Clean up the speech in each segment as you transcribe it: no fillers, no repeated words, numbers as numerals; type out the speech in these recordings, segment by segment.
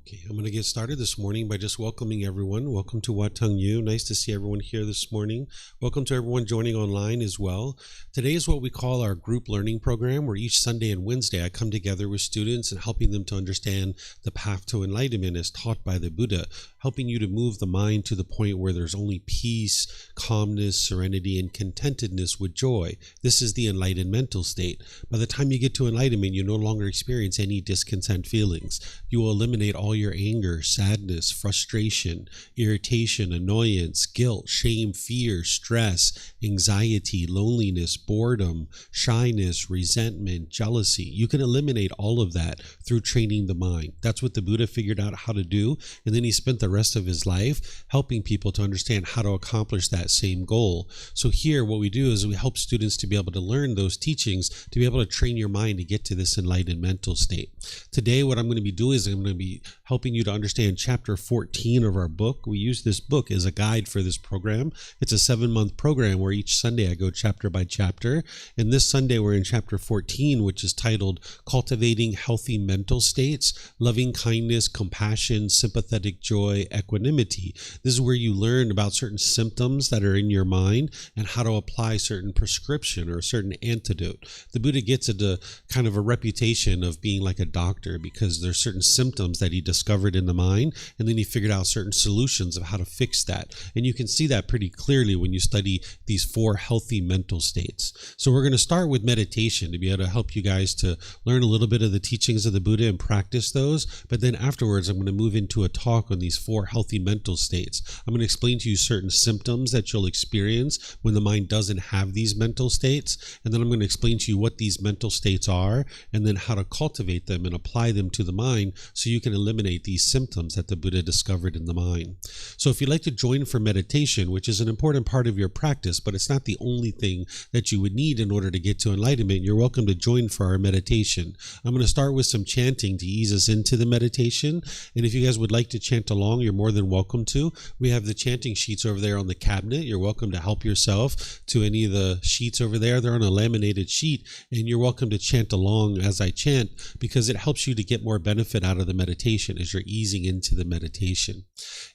Okay, I'm going to get started this morning by just welcoming everyone. Welcome to Wat Tung. Nice to see everyone here this morning. Welcome to everyone joining online as well. Today is what we call our group learning program, where each Sunday and Wednesday I come together with students and helping them to understand the path to enlightenment as taught by the Buddha, helping you to move the mind to the point where there's only peace, calmness, serenity, and contentedness with joy. This is the enlightened mental state. By the time you get to enlightenment, you no longer experience any discontent feelings. You will eliminate all your anger, sadness, frustration, irritation, annoyance, guilt, shame, fear, stress, anxiety, loneliness, boredom, shyness, resentment, jealousy. You can eliminate all of that through training the mind. That's what the Buddha figured out how to do, and then he spent the rest of his life helping people to understand how to accomplish that same goal. So here what we do is we help students to be able to learn those teachings, to be able to train your mind to get to this enlightened mental state. Today what I'm going to be doing is I'm going to be helping you to understand chapter 14 of our book. We use this book as a guide for this program. It's a 7-month program where each Sunday I go chapter by chapter. And this Sunday we're in chapter 14, which is titled Cultivating Healthy Mental States, Loving Kindness, Compassion, Sympathetic Joy, Equanimity. This is where you learn about certain symptoms that are in your mind and how to apply certain prescription or a certain antidote. The Buddha gets into kind of a reputation of being like a doctor because there's certain symptoms that he discovered in the mind, and then he figured out certain solutions of how to fix that. And you can see that pretty clearly when you study these 4 healthy mental states. So we're going to start with meditation to be able to help you guys to learn a little bit of the teachings of the Buddha and practice those. But then afterwards, I'm going to move into a talk on these 4 healthy mental states. I'm going to explain to you certain symptoms that you'll experience when the mind doesn't have these mental states. And then I'm going to explain to you what these mental states are and then how to cultivate them and apply them to the mind so you can eliminate these symptoms that the Buddha discovered in the mind. So if you'd like to join for meditation, which is an important part of your practice, but it's not the only thing that you would need in order to get to enlightenment, you're welcome to join for our meditation. I'm going to start with some chanting to ease us into the meditation. And if you guys would like to chant along, you're more than welcome to. We have the chanting sheets over there on the cabinet. You're welcome to help yourself to any of the sheets over there. They're on a laminated sheet, and you're welcome to chant along as I chant because it helps you to get more benefit out of the meditation as you're easing into the meditation.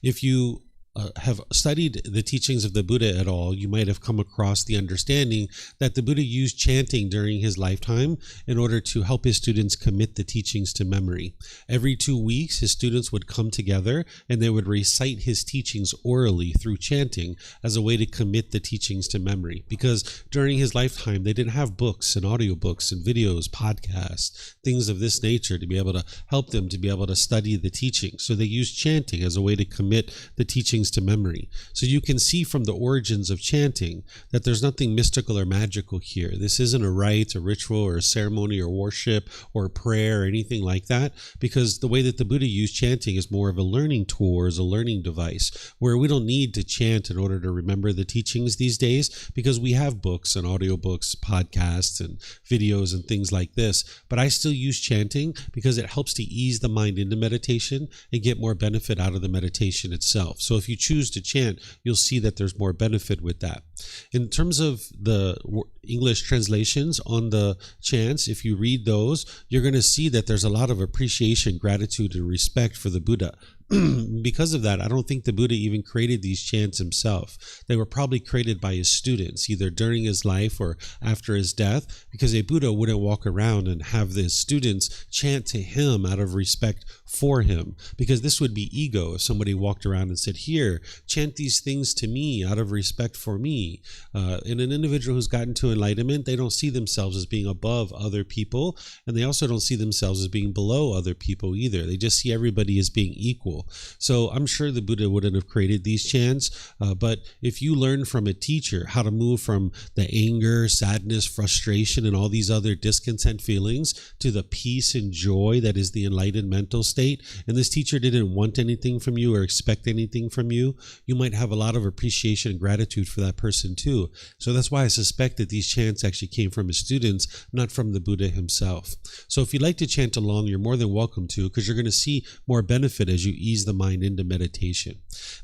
If you have studied the teachings of the Buddha at all, you might have come across the understanding that the Buddha used chanting during his lifetime in order to help his students commit the teachings to memory. Every 2 weeks, his students would come together and they would recite his teachings orally through chanting as a way to commit the teachings to memory. Because during his lifetime, they didn't have books and audiobooks and videos, podcasts, things of this nature to be able to help them to be able to study the teachings. So they used chanting as a way to commit the teachings to memory. So you can see from the origins of chanting that there's nothing mystical or magical here. This isn't a rite, a ritual, or a ceremony, or worship, or prayer, or anything like that, because the way that the Buddha used chanting is more of a learning tool or as a learning device, where we don't need to chant in order to remember the teachings these days, because we have books and audiobooks, podcasts, and videos and things like this. But I still use chanting because it helps to ease the mind into meditation and get more benefit out of the meditation itself. So if you choose to chant, you'll see that there's more benefit with that. In terms of the English translations on the chants, if you read those, you're going to see that there's a lot of appreciation, gratitude, and respect for the Buddha. Because of that, I don't think the Buddha even created these chants himself. They were probably created by his students, either during his life or after his death, because a Buddha wouldn't walk around and have his students chant to him out of respect for him, because this would be ego if somebody walked around and said, here, chant these things to me out of respect for me. In an individual who's gotten to enlightenment, they don't see themselves as being above other people, and they also don't see themselves as being below other people either. They just see everybody as being equal. So I'm sure the Buddha wouldn't have created these chants, but if you learn from a teacher how to move from the anger, sadness, frustration, and all these other discontent feelings to the peace and joy that is the enlightened mental state, and this teacher didn't want anything from you or expect anything from you, you might have a lot of appreciation and gratitude for that person too. So that's why I suspect that these chants actually came from his students, not from the Buddha himself. So if you'd like to chant along, you're more than welcome to, because you're going to see more benefit as you ease the mind into meditation.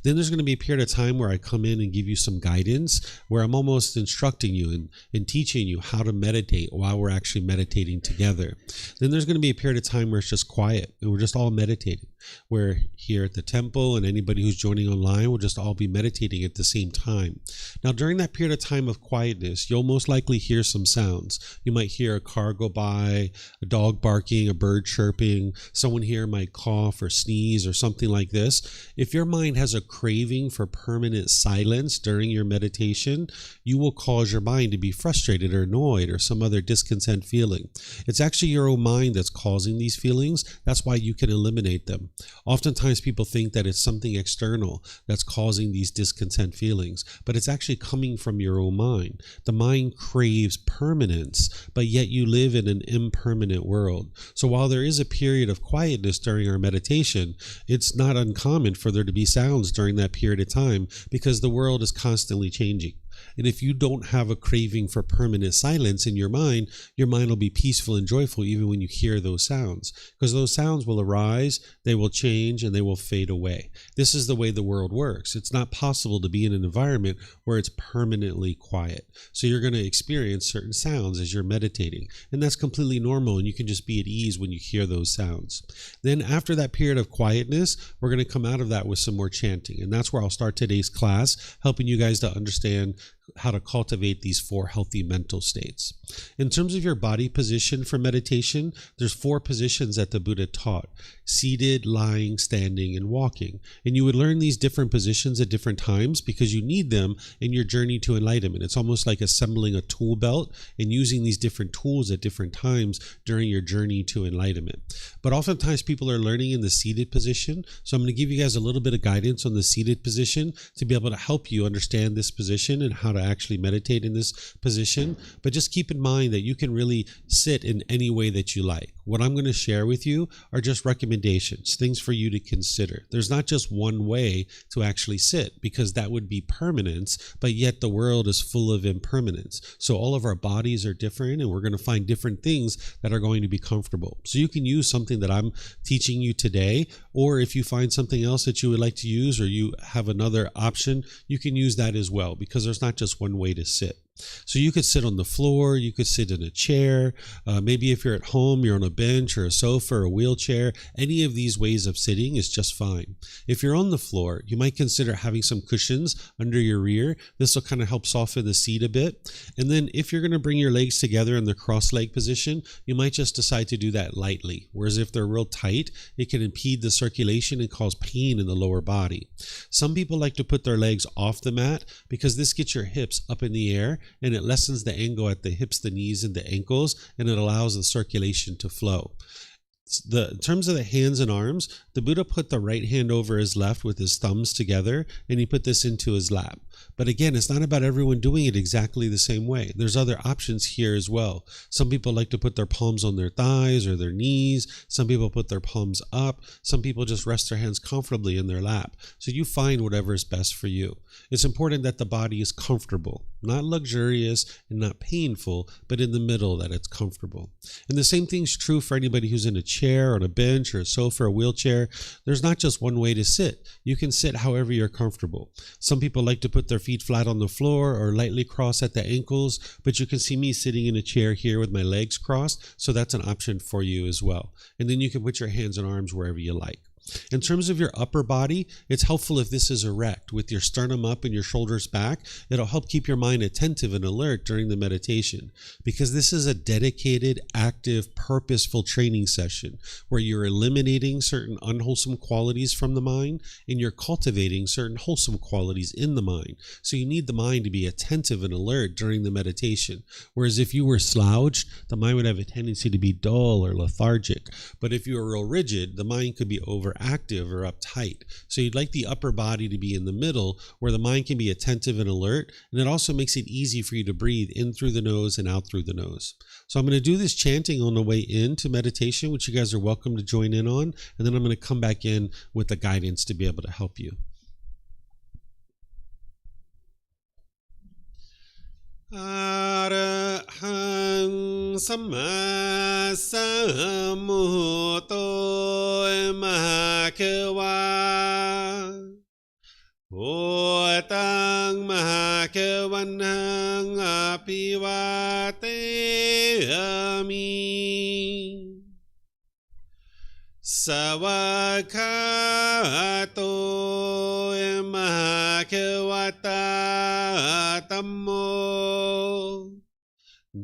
Then there's going to be a period of time where I come in and give you some guidance, where I'm almost instructing you and teaching you how to meditate while we're actually meditating together. Then there's going to be a period of time where it's just quiet and we're just all meditating. We're here at the temple, and anybody who's joining online will just all be meditating at the same time. Now, during that period of time of quietness, you'll most likely hear some sounds. You might hear a car go by, a dog barking, a bird chirping, someone here might cough or sneeze or something like this. If your mind has a craving for permanent silence during your meditation, you will cause your mind to be frustrated or annoyed or some other discontent feeling. It's actually your own mind that's causing these feelings. That's why you can eliminate them. Oftentimes people think that it's something external that's causing these discontent feelings, but it's actually coming from your own mind. The mind craves permanence, but yet you live in an impermanent world. So while there is a period of quietness during our meditation, it's not uncommon for there to be sounds during that period of time because the world is constantly changing. And if you don't have a craving for permanent silence in your mind will be peaceful and joyful even when you hear those sounds, because those sounds will arise, they will change, and they will fade away. This is the way the world works. It's not possible to be in an environment where it's permanently quiet. So you're going to experience certain sounds as you're meditating, and that's completely normal, and you can just be at ease when you hear those sounds. Then after that period of quietness, we're going to come out of that with some more chanting, and that's where I'll start today's class, helping you guys to understand how to cultivate these 4 healthy mental states. In terms of your body position for meditation, there's 4 positions that the Buddha taught: seated, lying, standing, and walking. And you would learn these different positions at different times because you need them in your journey to enlightenment. It's almost like assembling a tool belt and using these different tools at different times during your journey to enlightenment. But oftentimes people are learning in the seated position. So I'm going to give you guys a little bit of guidance on the seated position to be able to help you understand this position and how to actually meditate in this position. But just keep in mind that you can really sit in any way that you like. What I'm going to share with you are just recommendations, things for you to consider. There's not just one way to actually sit, because that would be permanence, but yet the world is full of impermanence. So all of our bodies are different, and we're going to find different things that are going to be comfortable. So you can use something that I'm teaching you today, or if you find something else that you would like to use, or you have another option, you can use that as well, because there's not just one way to sit. So you could sit on the floor, you could sit in a chair, maybe if you're at home, you're on a bench or a sofa or a wheelchair. Any of these ways of sitting is just fine. If you're on the floor, you might consider having some cushions under your rear. This will kind of help soften the seat a bit. And then if you're going to bring your legs together in the cross-leg position, you might just decide to do that lightly. Whereas if they're real tight, it can impede the circulation and cause pain in the lower body. Some people like to put their legs off the mat because this gets your hips up in the air, and it lessens the angle at the hips, the knees, and the ankles, and it allows the circulation to flow. In terms of the hands and arms, the Buddha put the right hand over his left with his thumbs together, and he put this into his lap. But again, it's not about everyone doing it exactly the same way. There's other options here as well. Some people like to put their palms on their thighs or their knees. Some people put their palms up. Some people just rest their hands comfortably in their lap. So you find whatever is best for you. It's important that the body is comfortable, not luxurious and not painful, but in the middle, that it's comfortable. And the same thing's true for anybody who's in a chair, on a bench, or a sofa, or a wheelchair. There's not just one way to sit. You can sit however you're comfortable. Some people like to put their feet flat on the floor or lightly cross at the ankles, but you can see me sitting in a chair here with my legs crossed, so that's an option for you as well. And then you can put your hands and arms wherever you like. In terms of your upper body, it's helpful if this is erect with your sternum up and your shoulders back. It'll help keep your mind attentive and alert during the meditation, because this is a dedicated, active, purposeful training session where you're eliminating certain unwholesome qualities from the mind and you're cultivating certain wholesome qualities in the mind. So you need the mind to be attentive and alert during the meditation. Whereas if you were slouched, the mind would have a tendency to be dull or lethargic. But if you were real rigid, the mind could be overactive or uptight. So you'd like the upper body to be in the middle where the mind can be attentive and alert, and it also makes it easy for you to breathe in through the nose and out through the nose. So I'm going to do this chanting on the way into meditation, which you guys are welcome to join in on, and then I'm going to come back in with the guidance to be able to help you. Arahang Samma Sambuddho Mahakawa Wat Tung Mahakavanang Apivateyami สวากขาโตมหาเขวตาธัมโม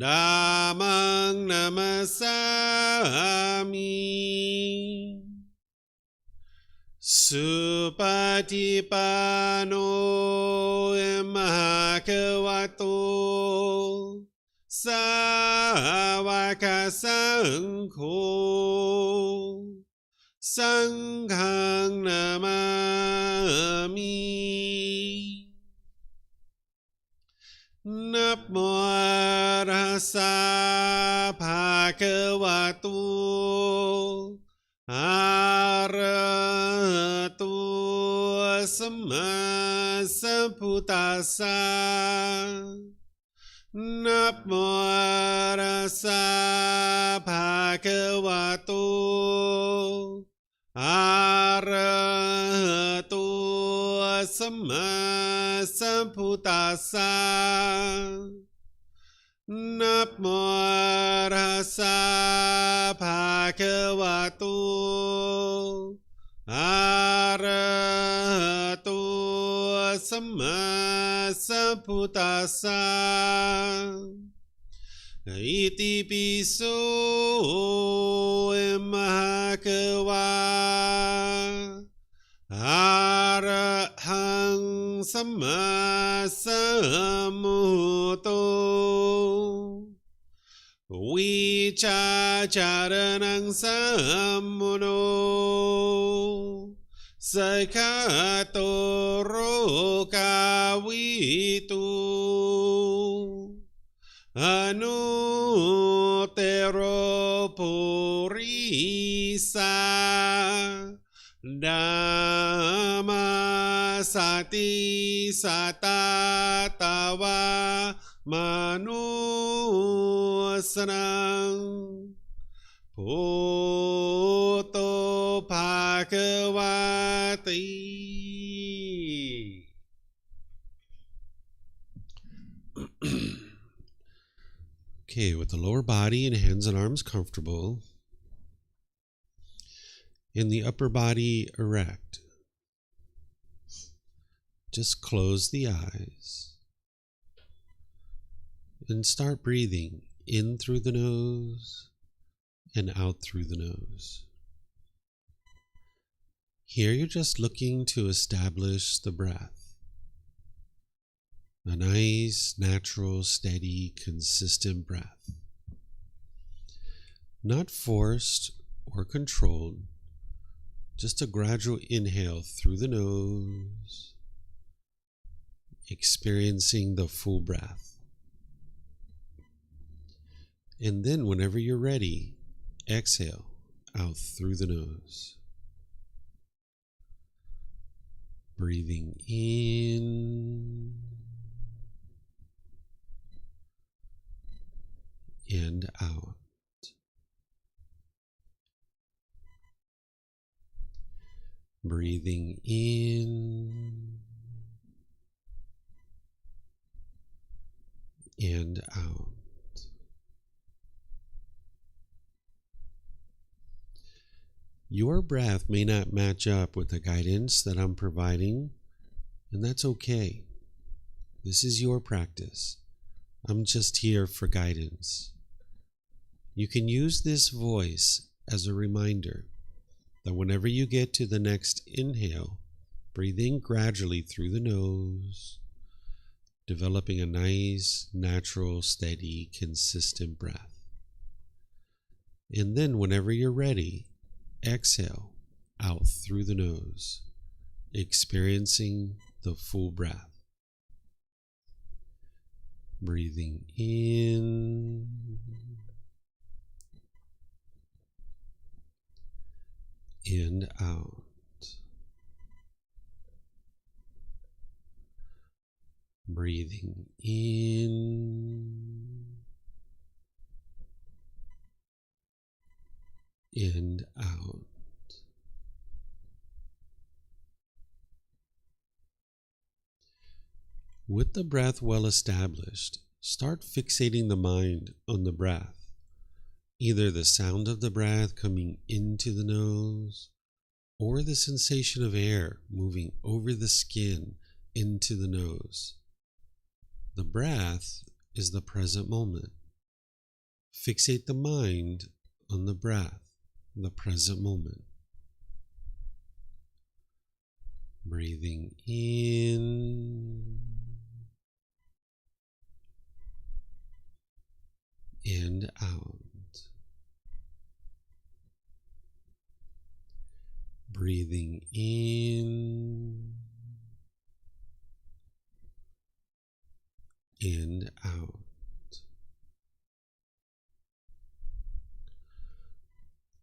ธัมมังนามัสสามิสุปฏิปันโนมหาเขวโตสาวกสังโฆสังฆังนามามินะโมตัสสะภะคะวะโตอะระหะโตสัมมาสัมพุทธัสสะนะโมตัสสะภะคะวะโตอะระหะโตสัมมาสัมพุทธัสสะนะโมตัสสะภะคะวะโตอะระหะโตสัมมาสัมพุทธัสสะอิติปิโสมหาเขวะอะระหังสัมมาสัมพุทโธวิชาจารณังสัมมุโนสักขะโตโรกาวิตุอนุเตโรปุริสาดัมมาสติสัตตาตาวามนุสนังพุทโธภะคะวะติ Okay, with the lower body and hands and arms comfortable, and the upper body erect, just close the eyes and start breathing in through the nose and out through the nose. Here you're just looking to establish the breath. A nice, natural, steady, consistent breath. Not forced or controlled, just a gradual inhale through the nose, experiencing the full breath. And then whenever you're ready, exhale out through the nose. Breathing in and out. Breathing in and out. Your breath may not match up with the guidance that I'm providing, and that's okay. This is your practice. I'm just here for guidance. You can use this voice as a reminder that whenever you get to the next inhale, breathe in gradually through the nose, developing a nice, natural, steady, consistent breath. And then whenever you're ready, exhale out through the nose, experiencing the full breath. Breathing in and out. Breathing in and out. With the breath well established, start fixating the mind on the breath. either the sound of the breath coming into the nose or the sensation of air moving over the skin into the nose. The breath is the present moment. Fixate the mind on the breath, the present moment. Breathing in and out. Breathing in and out.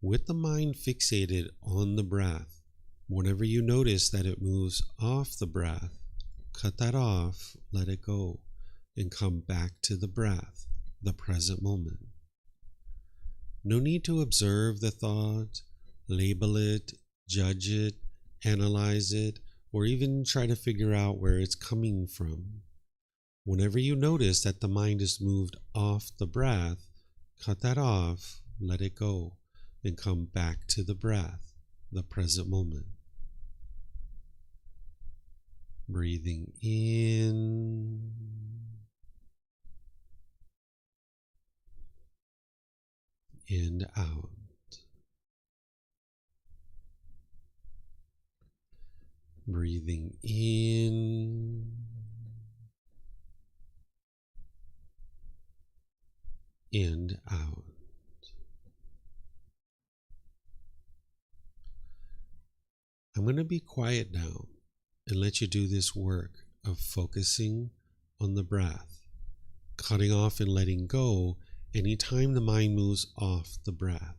With the mind fixated on the breath, whenever you notice that it moves off the breath, cut that off, let it go, and come back to the breath, the present moment. No need to observe the thought, label it, judge it, analyze it, or even try to figure out where it's coming from. Whenever you notice that the mind is moved off the breath, cut that off, let it go, and come back to the breath, the present moment. Breathing in and out. Breathing in and out. I'm going to be quiet now and let you do this work of focusing on the breath, cutting off and letting go anytime the mind moves off the breath.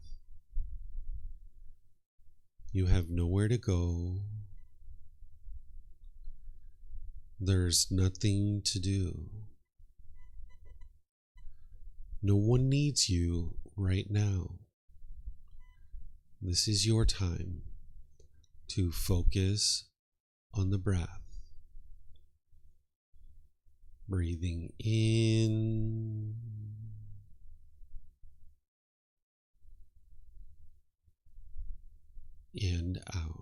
You have nowhere to go. There's nothing to do. No one needs you right now. This is your time to focus on the breath. Breathing in and out.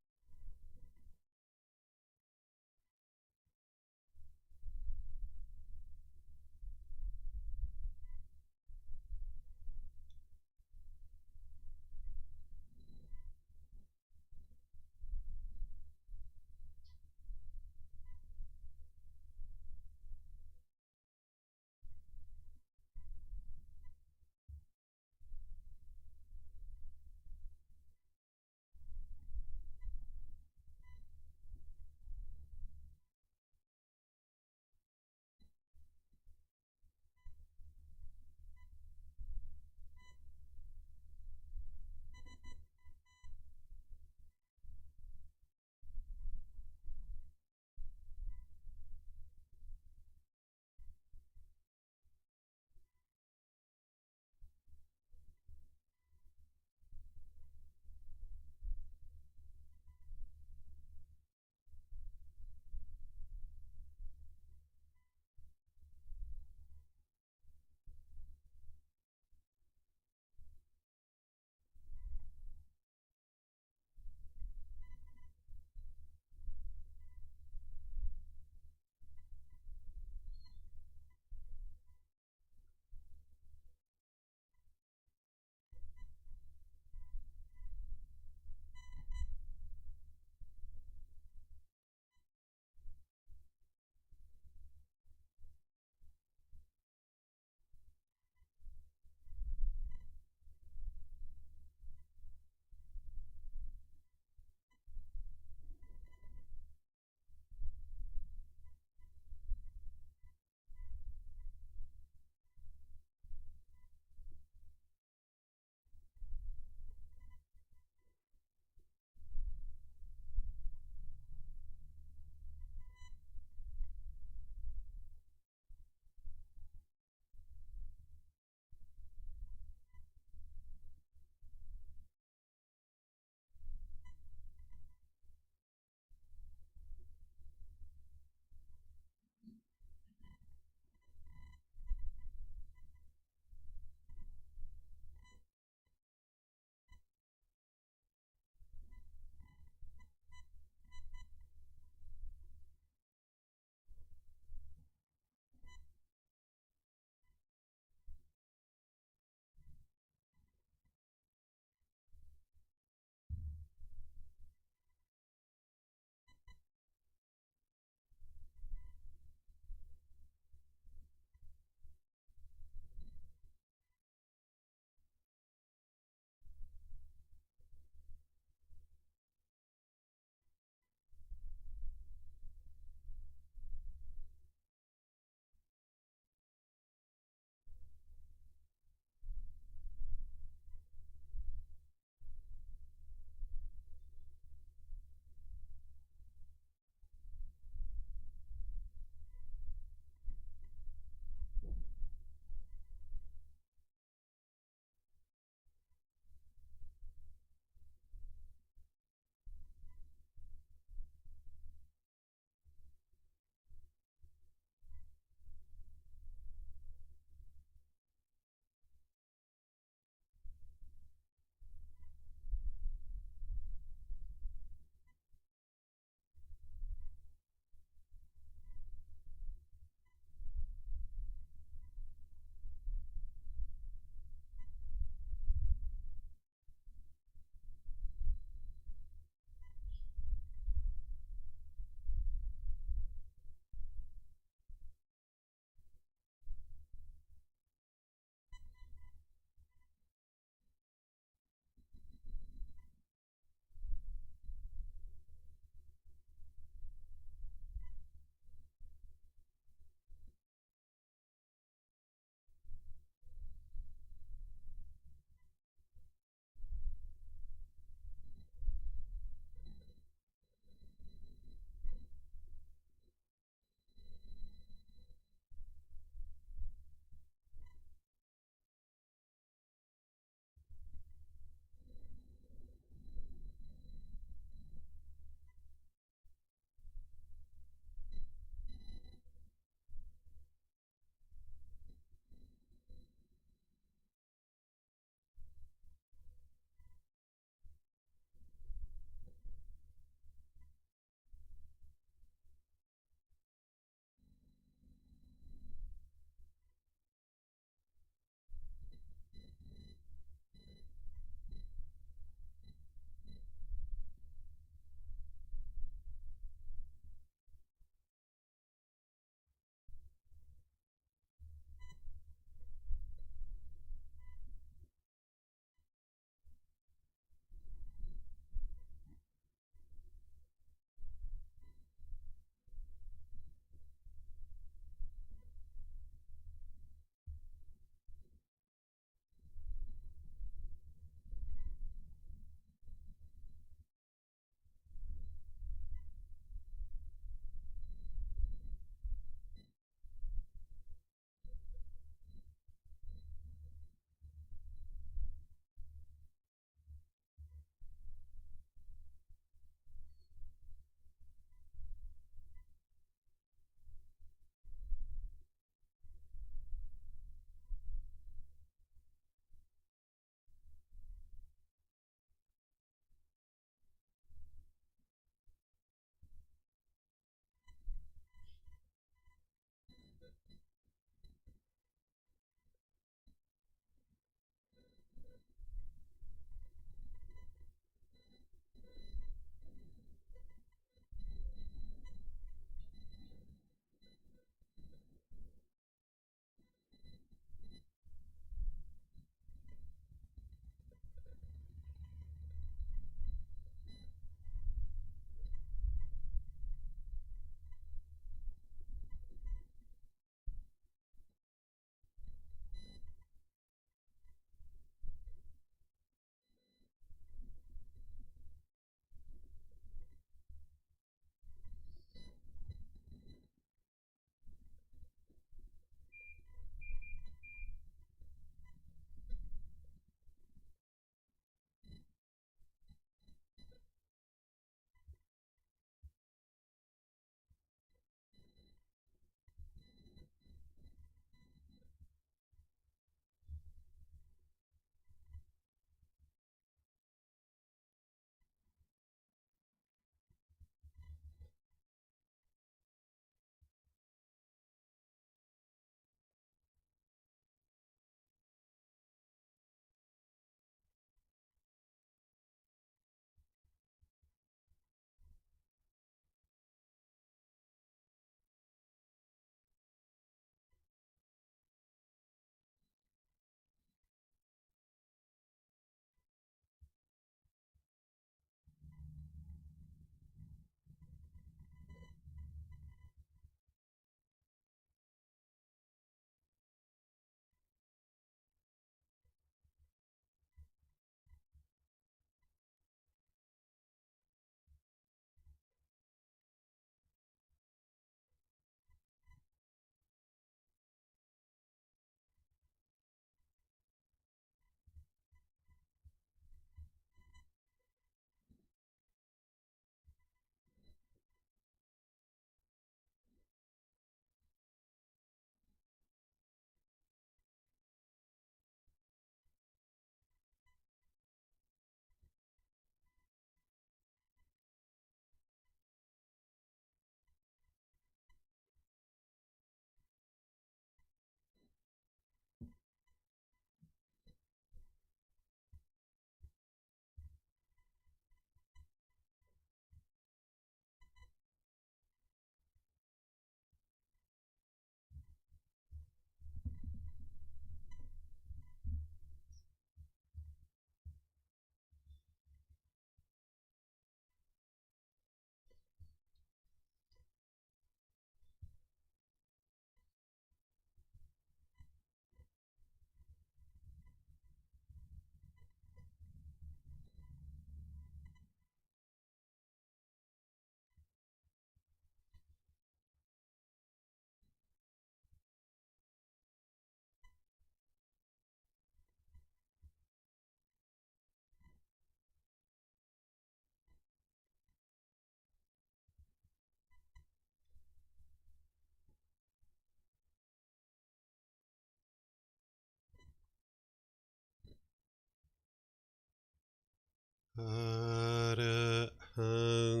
อะระหัง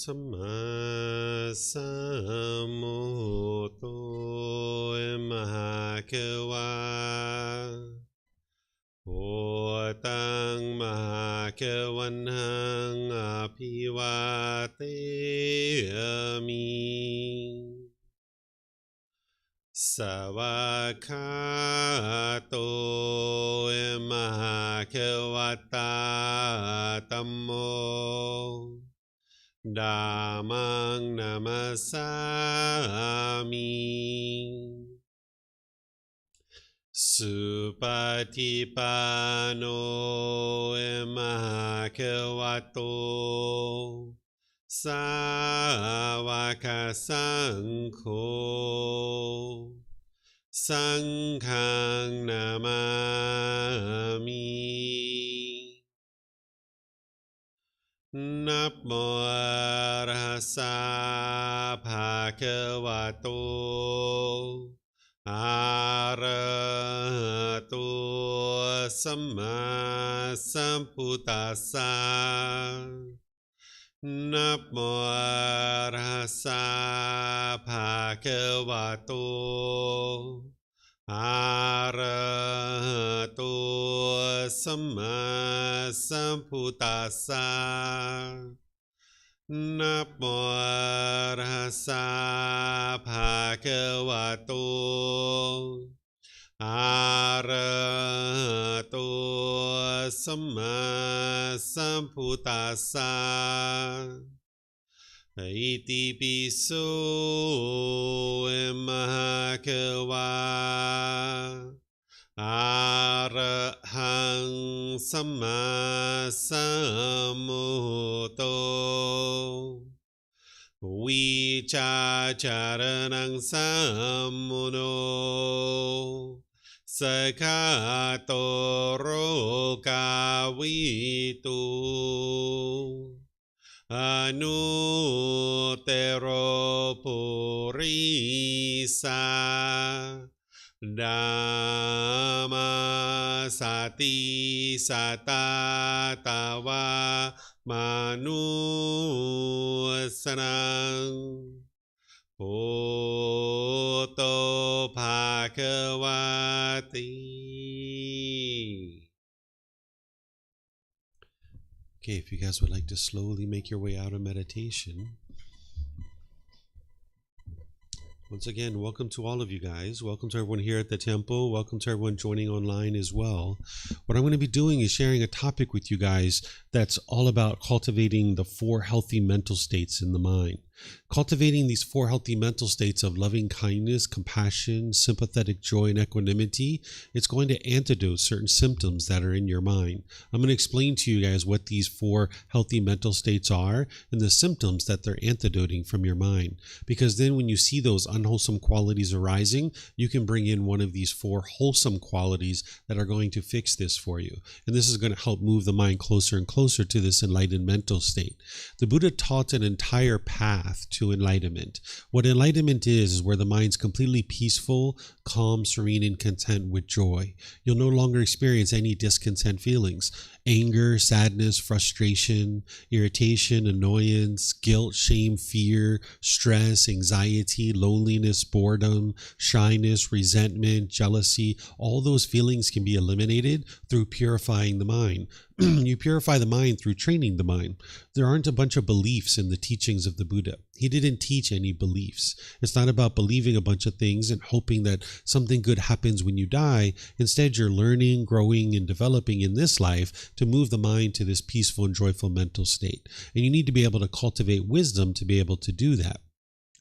สัมมาสัมพุทโธมหาเขวาโอตังมหาเขวันหังอภิวาเทมิสวากขาโตมหาเขวัตตาธัมโมธัมมังนามัสสามิสุปฏิปันโนมหาเขวัตโตสาวกสังโฆสังฆังนามามินะโมอะระหะสะภะคะวะโตอะระหะโตสัมมาสัมพุทธัสสะนะโมอะระหะสะภะคะวะโตอะระหะโตสัมมาสัมพุทธัสสะนะโมอะระหะสะภะคะวะโตอะระหะโตสัมมาสัมพุทธัสสะอิติปิโสมหาเขวาอะระหังสัมมาสัมพุทโธวิชาจารณังสัมมุโนสกขาโตโรกาวิตุอนุเตโรปุริสาธัมมาสติสัตตาตาวามนุสนังพุทโธภาควาติ Okay, if you guys would like to slowly make your way out of meditation. Once again, welcome to all of you guys. Welcome to everyone here at the temple. Welcome to everyone joining online as well. What I'm going to be doing is sharing a topic with you guys that's all about cultivating the 4 healthy mental states in the mind. Cultivating these 4 healthy mental states of loving kindness, compassion, sympathetic joy, and equanimity, it's going to antidote certain symptoms that are in your mind. I'm going to explain to you guys what these 4 healthy mental states are and the symptoms that they're antidoting from your mind. Because then when you see those unwholesome qualities arising, you can bring in one of these 4 wholesome qualities that are going to fix this for you. And this is going to help move the mind closer and closer to this enlightened mental state. The Buddha taught an entire path to enlightenment. What enlightenment is where the mind's completely peaceful, calm, serene, and content with joy. You'll no longer experience any discontent feelings. Anger, sadness, frustration, irritation, annoyance, guilt, shame, fear, stress, anxiety, loneliness, boredom, shyness, resentment, jealousy. All those feelings can be eliminated through purifying the mind. You purify the mind through training the mind. There aren't a bunch of beliefs in the teachings of the Buddha. He didn't teach any beliefs. It's not about believing a bunch of things and hoping that something good happens when you die. Instead, you're learning, growing, and developing in this life to move the mind to this peaceful and joyful mental state. And you need to be able to cultivate wisdom to be able to do that.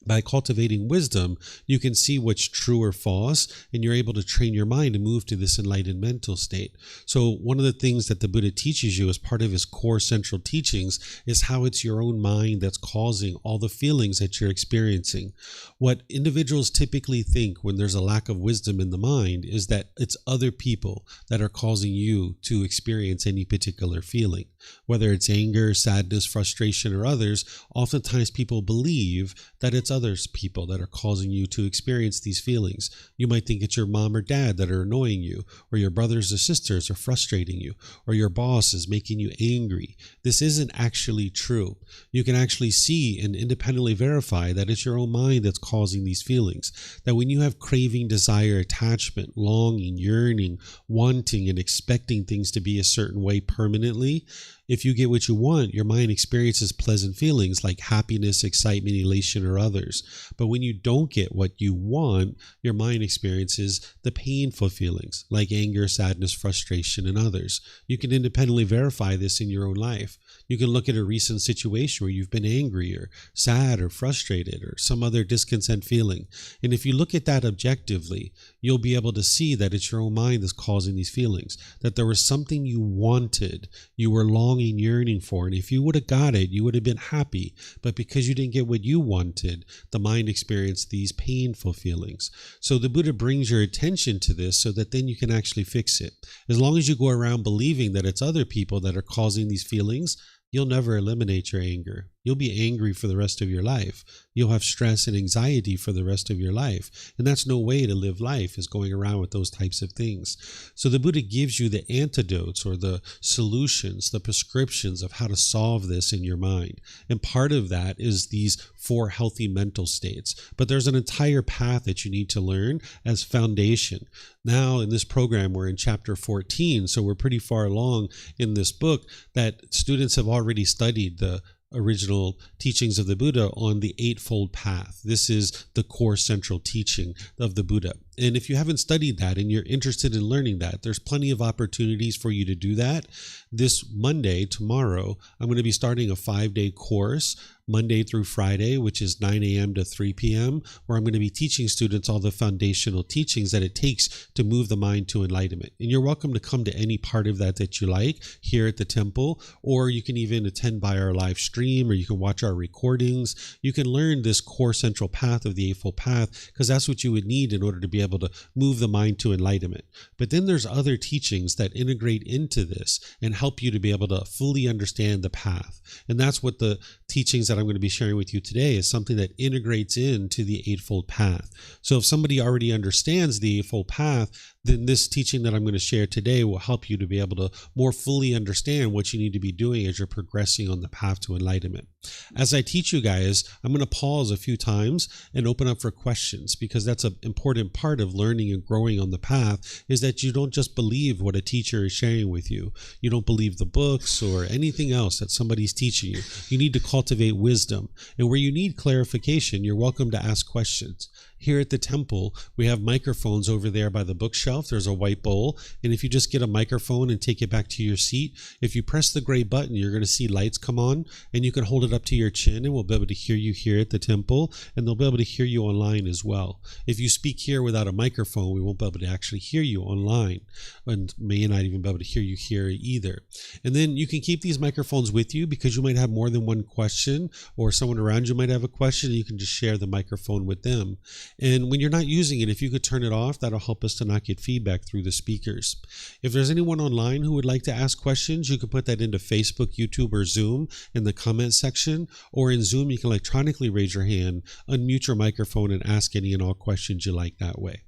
By cultivating wisdom, you can see what's true or false, and you're able to train your mind to move to this enlightened mental state. So one of the things that the Buddha teaches you as part of his core central teachings is how it's your own mind that's causing all the feelings that you're experiencing. What individuals typically think when there's a lack of wisdom in the mind is that it's other people that are causing you to experience any particular feeling. Whether it's anger, sadness, frustration, or others, oftentimes people believe that it's other people that are causing you to experience these feelings. You might think it's your mom or dad that are annoying you, or your brothers or sisters are frustrating you, or your boss is making you angry. This isn't actually true. You can actually see and independently verify that it's your own mind that's causing these feelings. That when you have craving, desire, attachment, longing, yearning, wanting, and expecting things to be a certain way permanently, if you get what you want, your mind experiences pleasant feelings like happiness, excitement, elation, or others. But when you don't get what you want, your mind experiences the painful feelings like anger, sadness, frustration, and others. You can independently verify this in your own life. You can look at a recent situation where you've been angry or sad or frustrated or some other discontent feeling. And if you look at that objectively, you'll be able to see that it's your own mind that's causing these feelings, that there was something you wanted, you were longing, yearning for, and if you would have got it, you would have been happy. But because you didn't get what you wanted, the mind experienced these painful feelings. So the Buddha brings your attention to this so that then you can actually fix it. As long as you go around believing that it's other people that are causing these feelings, you'll never eliminate your anger. You'll be angry for the rest of your life. You'll have stress and anxiety for the rest of your life. And that's no way to live life, is going around with those types of things. So the Buddha gives you the antidotes or the solutions, the prescriptions of how to solve this in your mind. And part of that is these 4 healthy mental states. But there's an entire path that you need to learn as foundation. Now in this program, we're in chapter 14, so we're pretty far along in this book that students have already studied the original teachings of the Buddha on the Eightfold Path. This is the core central teaching of the Buddha. And if you haven't studied that and you're interested in learning that, there's plenty of opportunities for you to do that. This Monday, tomorrow, I'm going to be starting a 5-day course, Monday through Friday, which is 9 a.m. to 3 p.m., where I'm going to be teaching students all the foundational teachings that it takes to move the mind to enlightenment. And you're welcome to come to any part of that you like here at the temple, or you can even attend by our live stream, or you can watch our recordings. You can learn this core central path of the Eightfold Path, because that's what you would need in order to be able to move the mind to enlightenment. But then there's other teachings that integrate into this and help you to be able to fully understand the path. And that's what the teachings that I'm going to be sharing with you today is, something that integrates into the Eightfold Path. So if somebody already understands the Eightfold Path, then this teaching that I'm going to share today will help you to be able to more fully understand what you need to be doing as you're progressing on the path to enlightenment. As I teach you guys, I'm going to pause a few times and open up for questions, because that's an important part of learning and growing on the path, is that you don't just believe what a teacher is sharing with you. You don't believe the books or anything else that somebody's teaching you. You need to cultivate wisdom. And where you need clarification, you're welcome to ask questions. Here at the temple, we have microphones over there by the bookshelf. There's a white bowl. And if you just get a microphone and take it back to your seat, if you press the gray button, you're going to see lights come on, and you can hold it up to your chin, and we'll be able to hear you here at the temple, and they'll be able to hear you online as well. If you speak here without a microphone, we won't be able to actually hear you online, and may not even be able to hear you here either. And then you can keep these microphones with you, because you might have more than one question, or someone around you might have a question, and you can just share the microphone with them. And when you're not using it, if you could turn it off, that'll help us to not get feedback through the speakers. If there's anyone online who would like to ask questions, you can put that into Facebook, YouTube, or Zoom in the comment section. Or in Zoom, you can electronically raise your hand, unmute your microphone, and ask any and all questions you like that way.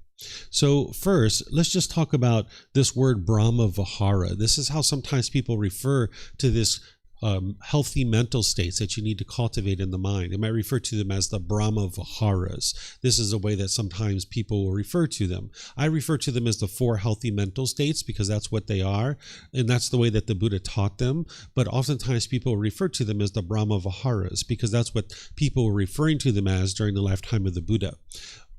So first, let's just talk about this word Brahma-vihara. This is how sometimes people refer to this healthy mental states that you need to cultivate in the mind. They might refer to them as the Brahma-viharas. This is a way that sometimes people will refer to them. I refer to them as the 4 healthy mental states, because that's what they are, and that's the way that the Buddha taught them. But oftentimes people refer to them as the Brahma-viharas, because that's what people were referring to them as during the lifetime of the Buddha.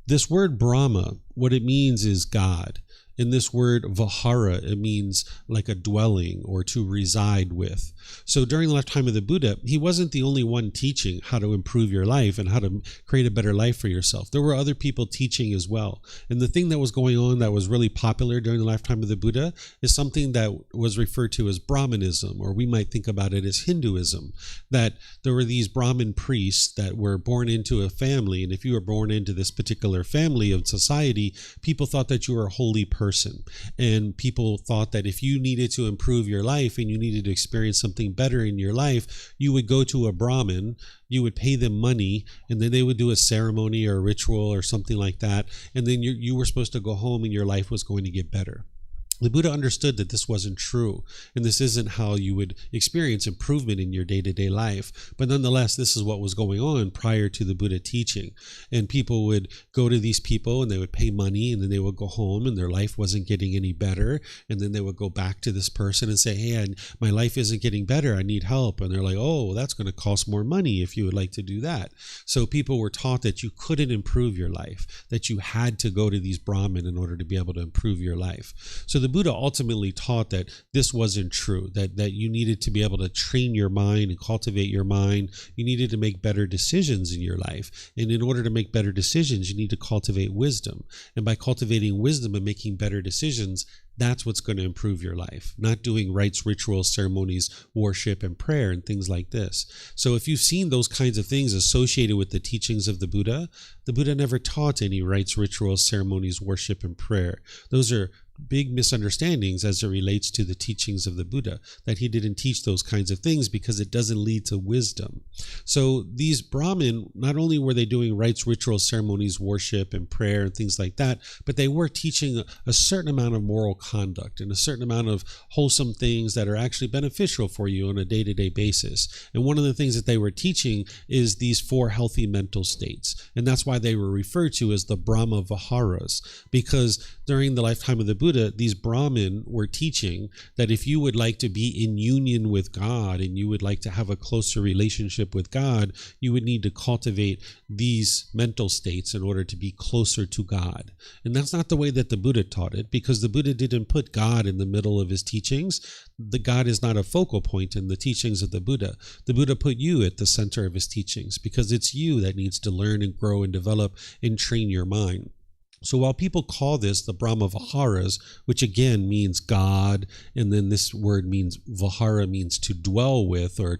This word Brahma, what it means is God. In this word vihara, it means like a dwelling or to reside with. So during the lifetime of the Buddha, he wasn't the only one teaching how to improve your life and how to create a better life for yourself. There were other people teaching as well. And the thing that was going on that was really popular during the lifetime of the Buddha is something that was referred to as Brahmanism, or we might think about it as Hinduism, that there were these Brahmin priests that were born into a family. And if you were born into this particular family of society, people thought that you were a holy person. person. And people thought that if you needed to improve your life and you needed to experience something better in your life, you would go to a Brahmin, you would pay them money, and then they would do a ceremony or a ritual or something like that. And then you were supposed to go home and your life was going to get better. The Buddha understood that this wasn't true, and this isn't how you would experience improvement in your day-to-day life. But nonetheless, this is what was going on prior to the Buddha teaching. And people would go to these people and they would pay money, and then they would go home and their life wasn't getting any better. And then they would go back to this person and say, hey, my life isn't getting better. I need help. And they're like, oh, that's going to cost more money if you would like to do that. So people were taught that you couldn't improve your life, that you had to go to these Brahmin in order to be able to improve your life. So the Buddha ultimately taught that this wasn't true, that you needed to be able to train your mind and cultivate your mind. You needed to make better decisions in your life. And in order to make better decisions, you need to cultivate wisdom. And by cultivating wisdom and making better decisions, that's what's going to improve your life, not doing rites, rituals, ceremonies, worship, and prayer, and things like this. So if you've seen those kinds of things associated with the teachings of the Buddha never taught any rites, rituals, ceremonies, worship, and prayer. Those are big misunderstandings as it relates to the teachings of the Buddha, that he didn't teach those kinds of things because it doesn't lead to wisdom. So these Brahmin, not only were they doing rites, rituals, ceremonies, worship, and prayer, and things like that, but they were teaching a certain amount of moral conduct and a certain amount of wholesome things that are actually beneficial for you on a day-to-day basis. And one of the things that they were teaching is these 4 healthy mental states. And that's why they were referred to as the Brahma-viharas, because during the lifetime of the Buddha, these Brahmin were teaching that if you would like to be in union with God and you would like to have a closer relationship with God, you would need to cultivate these mental states in order to be closer to God. And that's not the way that the Buddha taught it, because the Buddha didn't put God in the middle of his teachings. The God is not a focal point in the teachings of the Buddha. The Buddha put you at the center of his teachings because it's you that needs to learn and grow and develop and train your mind. So while people call this the Brahma-viharas, which again means God, and then this word means vihara means to dwell with or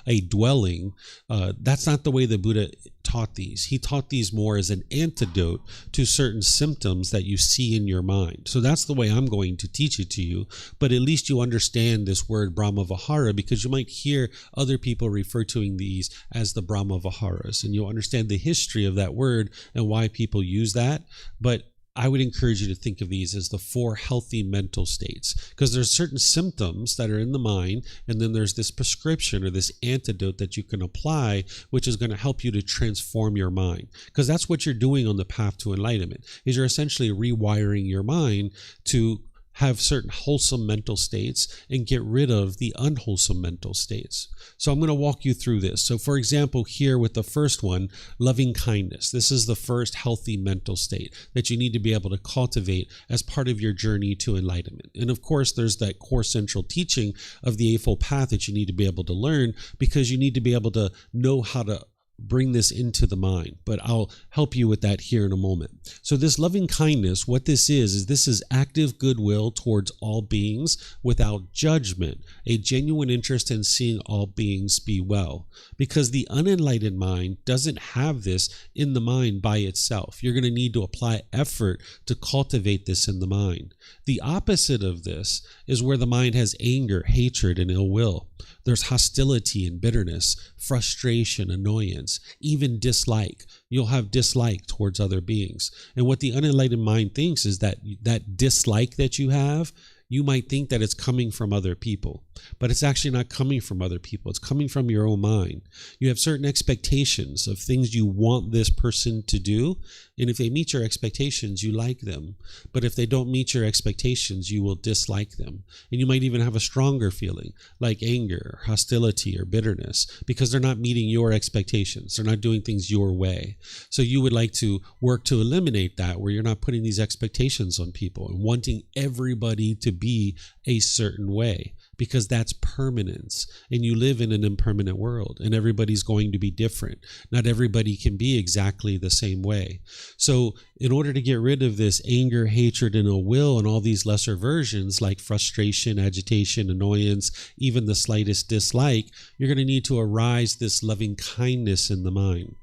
a dwelling, that's not the way the Buddha taught these. He taught these more as an antidote to certain symptoms that you see in your mind. So that's the way I'm going to teach it to you, but at least you understand this word Brahma-vihara, because you might hear other people refer to these as the Brahma-viharas, and you'll understand the history of that word and why people use that. But I would encourage you to think of these as the 4 healthy mental states, because there's certain symptoms that are in the mind, and then there's this prescription or this antidote that you can apply, which is going to help you to transform your mind, because that's what you're doing on the path to enlightenment, is you're essentially rewiring your mind to have certain wholesome mental states and get rid of the unwholesome mental states. So I'm going to walk you through this. So for example, here with the first one, loving kindness. This is the first healthy mental state that you need to be able to cultivate as part of your journey to enlightenment. And of course, there's that core central teaching of the Eightfold Path that you need to be able to learn, because you need to be able to know how to bring this into the mind, but I'll help you with that here in a moment. So this loving kindness, what this is active goodwill towards all beings without judgment, a genuine interest in seeing all beings be well, because the unenlightened mind doesn't have this in the mind by itself. You're going to need to apply effort to cultivate this in the mind. The opposite of this is where the mind has anger, hatred, and ill will. There's hostility and bitterness, frustration, annoyance, even dislike. You'll have dislike towards other beings. And what the unenlightened mind thinks is that dislike that you have, you might think that it's coming from other people, but it's actually not coming from other people. It's coming from your own mind. You have certain expectations of things you want this person to do, and if they meet your expectations, you like them. But if they don't meet your expectations, you will dislike them. And you might even have a stronger feeling, like anger, or hostility, or bitterness, because they're not meeting your expectations. They're not doing things your way. So you would like to work to eliminate that, where you're not putting these expectations on people and wanting everybody to be a certain way, because that's permanence, and you live in an impermanent world, and everybody's going to be different. Not everybody can be exactly the same way. So in order to get rid of this anger, hatred, and ill will, and all these lesser versions like frustration, agitation, annoyance, even the slightest dislike, you're going to need to arise this loving kindness in the mind.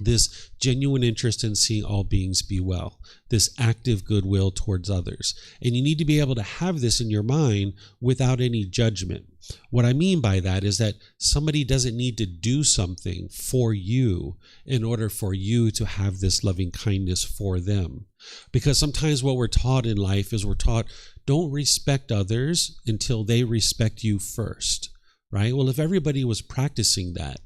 this genuine interest in seeing all beings be well, this active goodwill towards others. And you need to be able to have this in your mind without any judgment. What I mean by that is that somebody doesn't need to do something for you in order for you to have this loving kindness for them. Because sometimes what we're taught in life is we're taught, don't respect others until they respect you first, right? Well, if everybody was practicing that,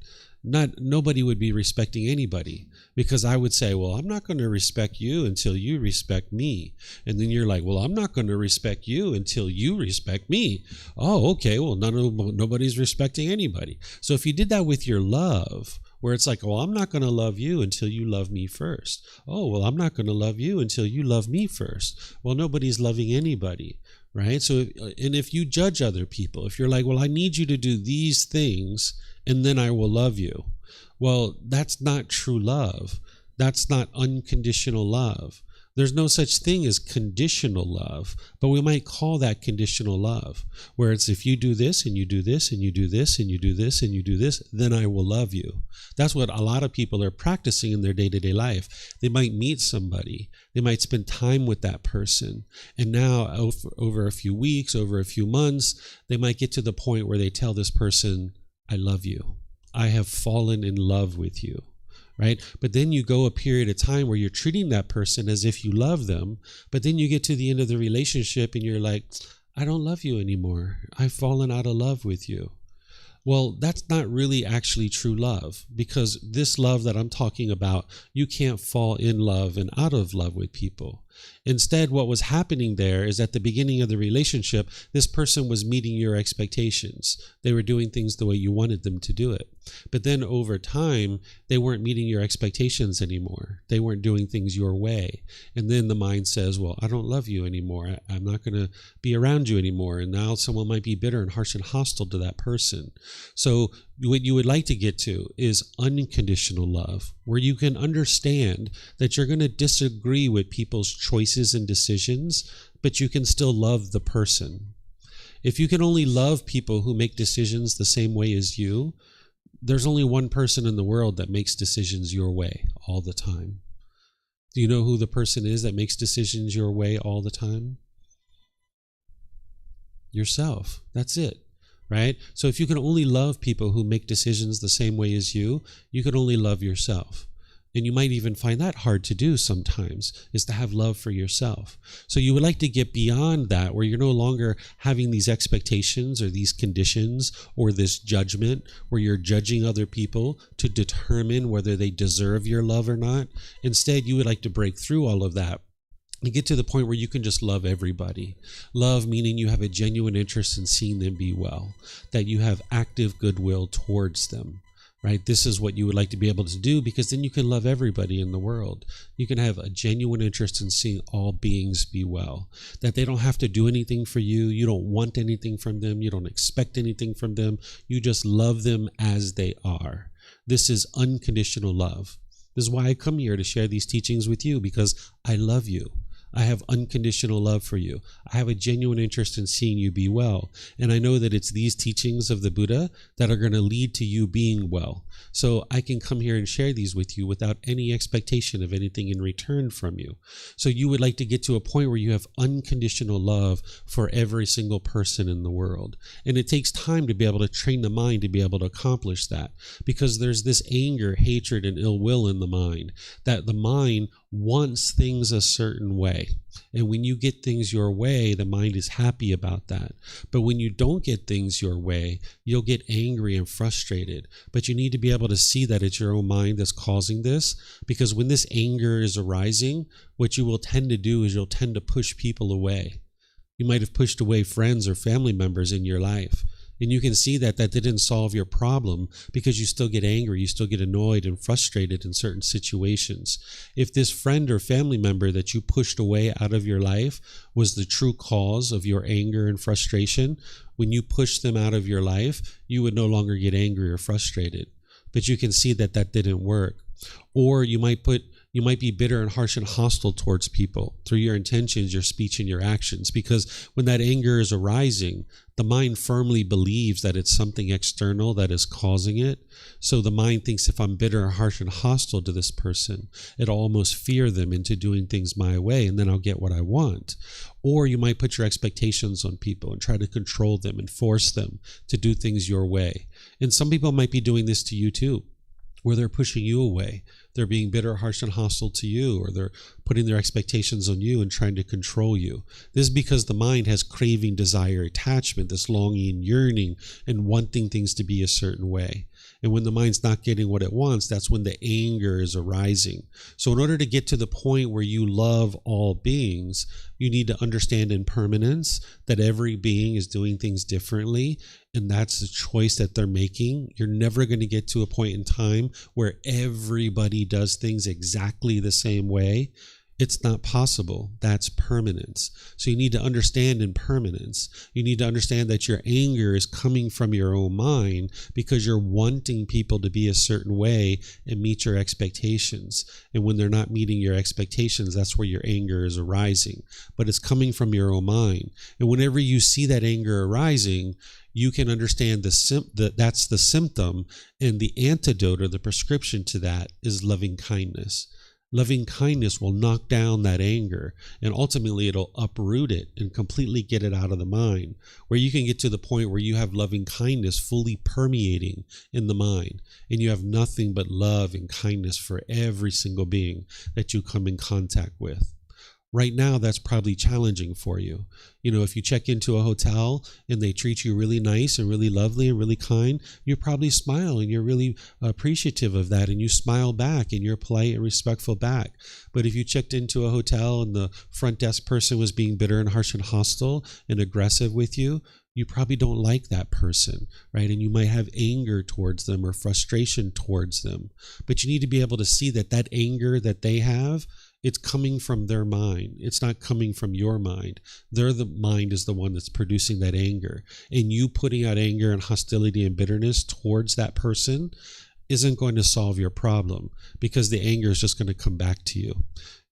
nobody would be respecting anybody, because I would say, well, I'm not going to respect you until you respect me. And then you're like, well, I'm not going to respect you until you respect me. Oh, okay. Well, nobody's respecting anybody. So if you did that with your love, where it's like, well, I'm not going to love you until you love me first. Oh, well, I'm not going to love you until you love me first. Well, nobody's loving anybody, right? So, and if you judge other people, if you're like, well, I need you to do these things and then I will love you. Well, that's not true love. That's not unconditional love. There's no such thing as conditional love, but we might call that conditional love, where it's if you do this and you do this and you do this and you do this and you do this, then I will love you. That's what a lot of people are practicing in their day-to-day life. They might meet somebody, they might spend time with that person, and now over a few weeks, over a few months, they might get to the point where they tell this person, I love you. I have fallen in love with you. Right? But then you go a period of time where you're treating that person as if you love them, but then you get to the end of the relationship and you're like, I don't love you anymore. I've fallen out of love with you. Well, that's not really actually true love, because this love that I'm talking about, you can't fall in love and out of love with people. Instead, what was happening there is at the beginning of the relationship, this person was meeting your expectations. They were doing things the way you wanted them to do it. But then over time, they weren't meeting your expectations anymore. They weren't doing things your way. And then the mind says, well, I don't love you anymore. I'm not going to be around you anymore. And now someone might be bitter and harsh and hostile to that person. So what you would like to get to is unconditional love, where you can understand that you're going to disagree with people's choices and decisions, but you can still love the person. If you can only love people who make decisions the same way as you, there's only one person in the world that makes decisions your way all the time. Do you know who the person is that makes decisions your way all the time? Yourself. That's it. Right? So if you can only love people who make decisions the same way as you can only love yourself. And you might even find that hard to do sometimes, is to have love for yourself. So you would like to get beyond that, where you're no longer having these expectations or these conditions or this judgment where you're judging other people to determine whether they deserve your love or not. Instead, you would like to break through all of that. You get to the point where you can just love everybody. Love meaning you have a genuine interest in seeing them be well, that you have active goodwill towards them, right? This is what you would like to be able to do, because then you can love everybody in the world. You can have a genuine interest in seeing all beings be well, that they don't have to do anything for you. You don't want anything from them. You don't expect anything from them. You just love them as they are. This is unconditional love. This is why I come here to share these teachings with you, because I love you. I have unconditional love for you. I have a genuine interest in seeing you be well. And I know that it's these teachings of the Buddha that are going to lead to you being well. So I can come here and share these with you without any expectation of anything in return from you. So you would like to get to a point where you have unconditional love for every single person in the world. And it takes time to be able to train the mind to be able to accomplish that, because there's this anger, hatred, and ill will in the mind, that the mind wants things a certain way. And when you get things your way, the mind is happy about that. But when you don't get things your way, you'll get angry and frustrated. But you need to be able to see that it's your own mind that's causing this, because when this anger is arising, what you will tend to do is you'll tend to push people away. You might have pushed away friends or family members in your life. And you can see that didn't solve your problem, because you still get angry, you still get annoyed and frustrated in certain situations. If this friend or family member that you pushed away out of your life was the true cause of your anger and frustration, when you push them out of your life, you would no longer get angry or frustrated. But you can see that didn't work. Or you might be bitter and harsh and hostile towards people through your intentions, your speech, and your actions. Because when that anger is arising, the mind firmly believes that it's something external that is causing it. So the mind thinks, if I'm bitter, harsh, and hostile to this person, it'll almost fear them into doing things my way, and then I'll get what I want. Or you might put your expectations on people and try to control them and force them to do things your way. And some people might be doing this to you too, where they're pushing you away. They're being bitter, harsh, and hostile to you, or they're putting their expectations on you and trying to control you. This is because the mind has craving, desire, attachment, this longing, yearning, and wanting things to be a certain way. And when the mind's not getting what it wants, that's when the anger is arising. So in order to get to the point where you love all beings, you need to understand impermanence, that every being is doing things differently, and that's the choice that they're making. You're never going to get to a point in time where everybody does things exactly the same way. It's not possible. That's permanence. So you need to understand impermanence. You need to understand that your anger is coming from your own mind because you're wanting people to be a certain way and meet your expectations. And when they're not meeting your expectations, that's where your anger is arising. But it's coming from your own mind. And whenever you see that anger arising, you can understand that's the symptom, and the antidote or the prescription to that is loving kindness. Loving kindness will knock down that anger, and ultimately it'll uproot it and completely get it out of the mind, where you can get to the point where you have loving kindness fully permeating in the mind, and you have nothing but love and kindness for every single being that you come in contact with. Right now, that's probably challenging for you. You know, if you check into a hotel and they treat you really nice and really lovely and really kind, you probably smile and you're really appreciative of that, and you smile back and you're polite and respectful back. But if you checked into a hotel and the front desk person was being bitter and harsh and hostile and aggressive with you, you probably don't like that person, right? And you might have anger towards them or frustration towards them. But you need to be able to see that anger that they have, it's coming from their mind. It's not coming from your mind. The mind is the one that's producing that anger. And you putting out anger and hostility and bitterness towards that person isn't going to solve your problem, because the anger is just going to come back to you.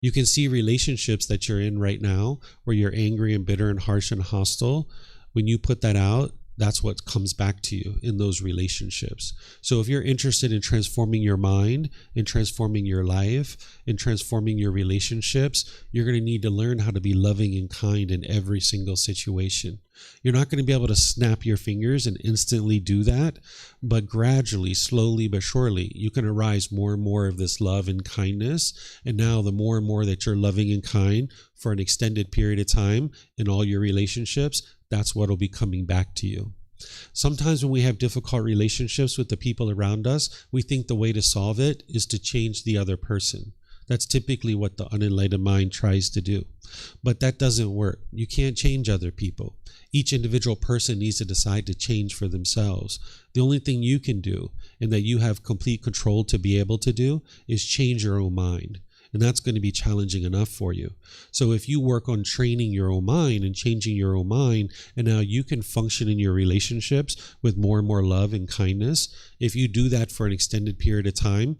You can see relationships that you're in right now where you're angry and bitter and harsh and hostile. When you put that out, that's what comes back to you in those relationships. So if you're interested in transforming your mind, in transforming your life, in transforming your relationships, you're going to need to learn how to be loving and kind in every single situation. You're not going to be able to snap your fingers and instantly do that, but gradually, slowly but surely, you can arise more and more of this love and kindness. And now the more and more that you're loving and kind for an extended period of time in all your relationships, that's what will be coming back to you. Sometimes when we have difficult relationships with the people around us, we think the way to solve it is to change the other person. That's typically what the unenlightened mind tries to do. But that doesn't work. You can't change other people. Each individual person needs to decide to change for themselves. The only thing you can do, and that you have complete control to be able to do, is change your own mind. And that's going to be challenging enough for you. So if you work on training your own mind and changing your own mind, and now you can function in your relationships with more and more love and kindness, if you do that for an extended period of time,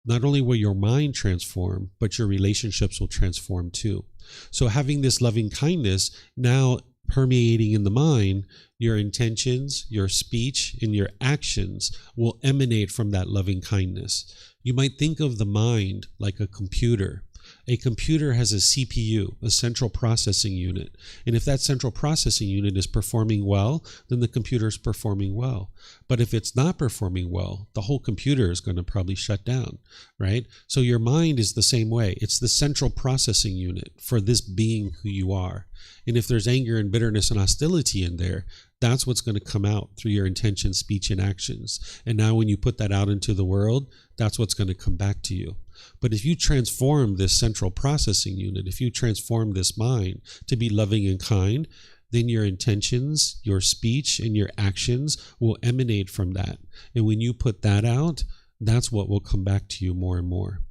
not only will your mind transform, but your relationships will transform too. So having this loving kindness now permeating in the mind, your intentions, your speech, and your actions will emanate from that loving kindness. You might think of the mind like a computer. A computer has a CPU, a central processing unit. And if that central processing unit is performing well, then the computer is performing well. But if it's not performing well, the whole computer is going to probably shut down, right? So your mind is the same way. It's the central processing unit for this being who you are. And if there's anger and bitterness and hostility in there, that's what's going to come out through your intention, speech, and actions. And now when you put that out into the world, that's what's going to come back to you. But if you transform this central processing unit, if you transform this mind to be loving and kind, then your intentions, your speech, and your actions will emanate from that. And when you put that out, that's what will come back to you more and more.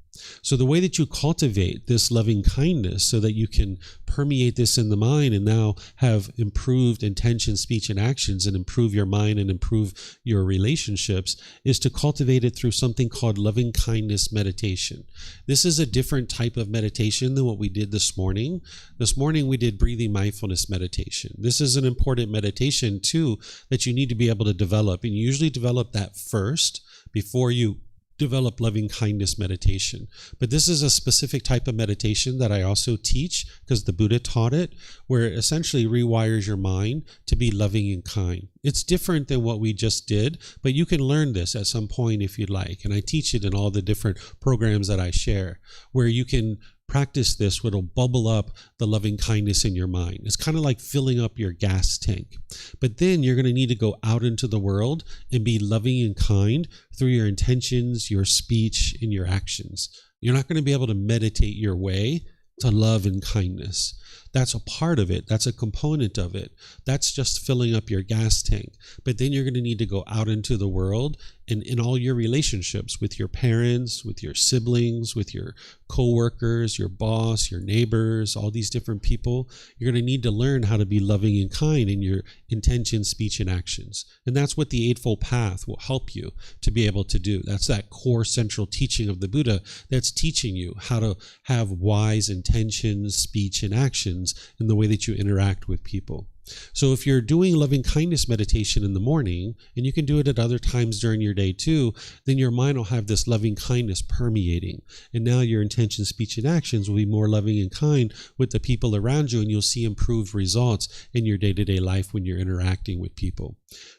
So the way that you cultivate this loving kindness so that you can permeate this in the mind and now have improved intention, speech, and actions and improve your mind and improve your relationships is to cultivate it through something called loving kindness meditation. This is a different type of meditation than what we did this morning. This morning we did breathing mindfulness meditation. This is an important meditation too that you need to be able to develop, and you usually develop that first before you develop loving kindness meditation. But this is a specific type of meditation that I also teach because the Buddha taught it, where it essentially rewires your mind to be loving and kind. It's different than what we just did, but you can learn this at some point if you'd like. And I teach it in all the different programs that I share, where you can practice this, where it'll bubble up the loving kindness in your mind. It's kind of like filling up your gas tank. But then you're going to need to go out into the world and be loving and kind through your intentions, your speech, and your actions. You're not going to be able to meditate your way to love and kindness. That's a part of it. That's a component of it. That's just filling up your gas tank. But then you're going to need to go out into the world and in all your relationships with your parents, with your siblings, with your coworkers, your boss, your neighbors, all these different people. You're going to need to learn how to be loving and kind in your intention, speech, and actions. And that's what the Eightfold Path will help you to be able to do. That's that core central teaching of the Buddha that's teaching you how to have wise intentions, speech, and actions in the way that you interact with people. So if you're doing loving kindness meditation in the morning, and you can do it at other times during your day too, then your mind will have this loving kindness permeating. And now your intention, speech, and actions will be more loving and kind with the people around you, and you'll see improved results in your day-to-day life when you're interacting with people.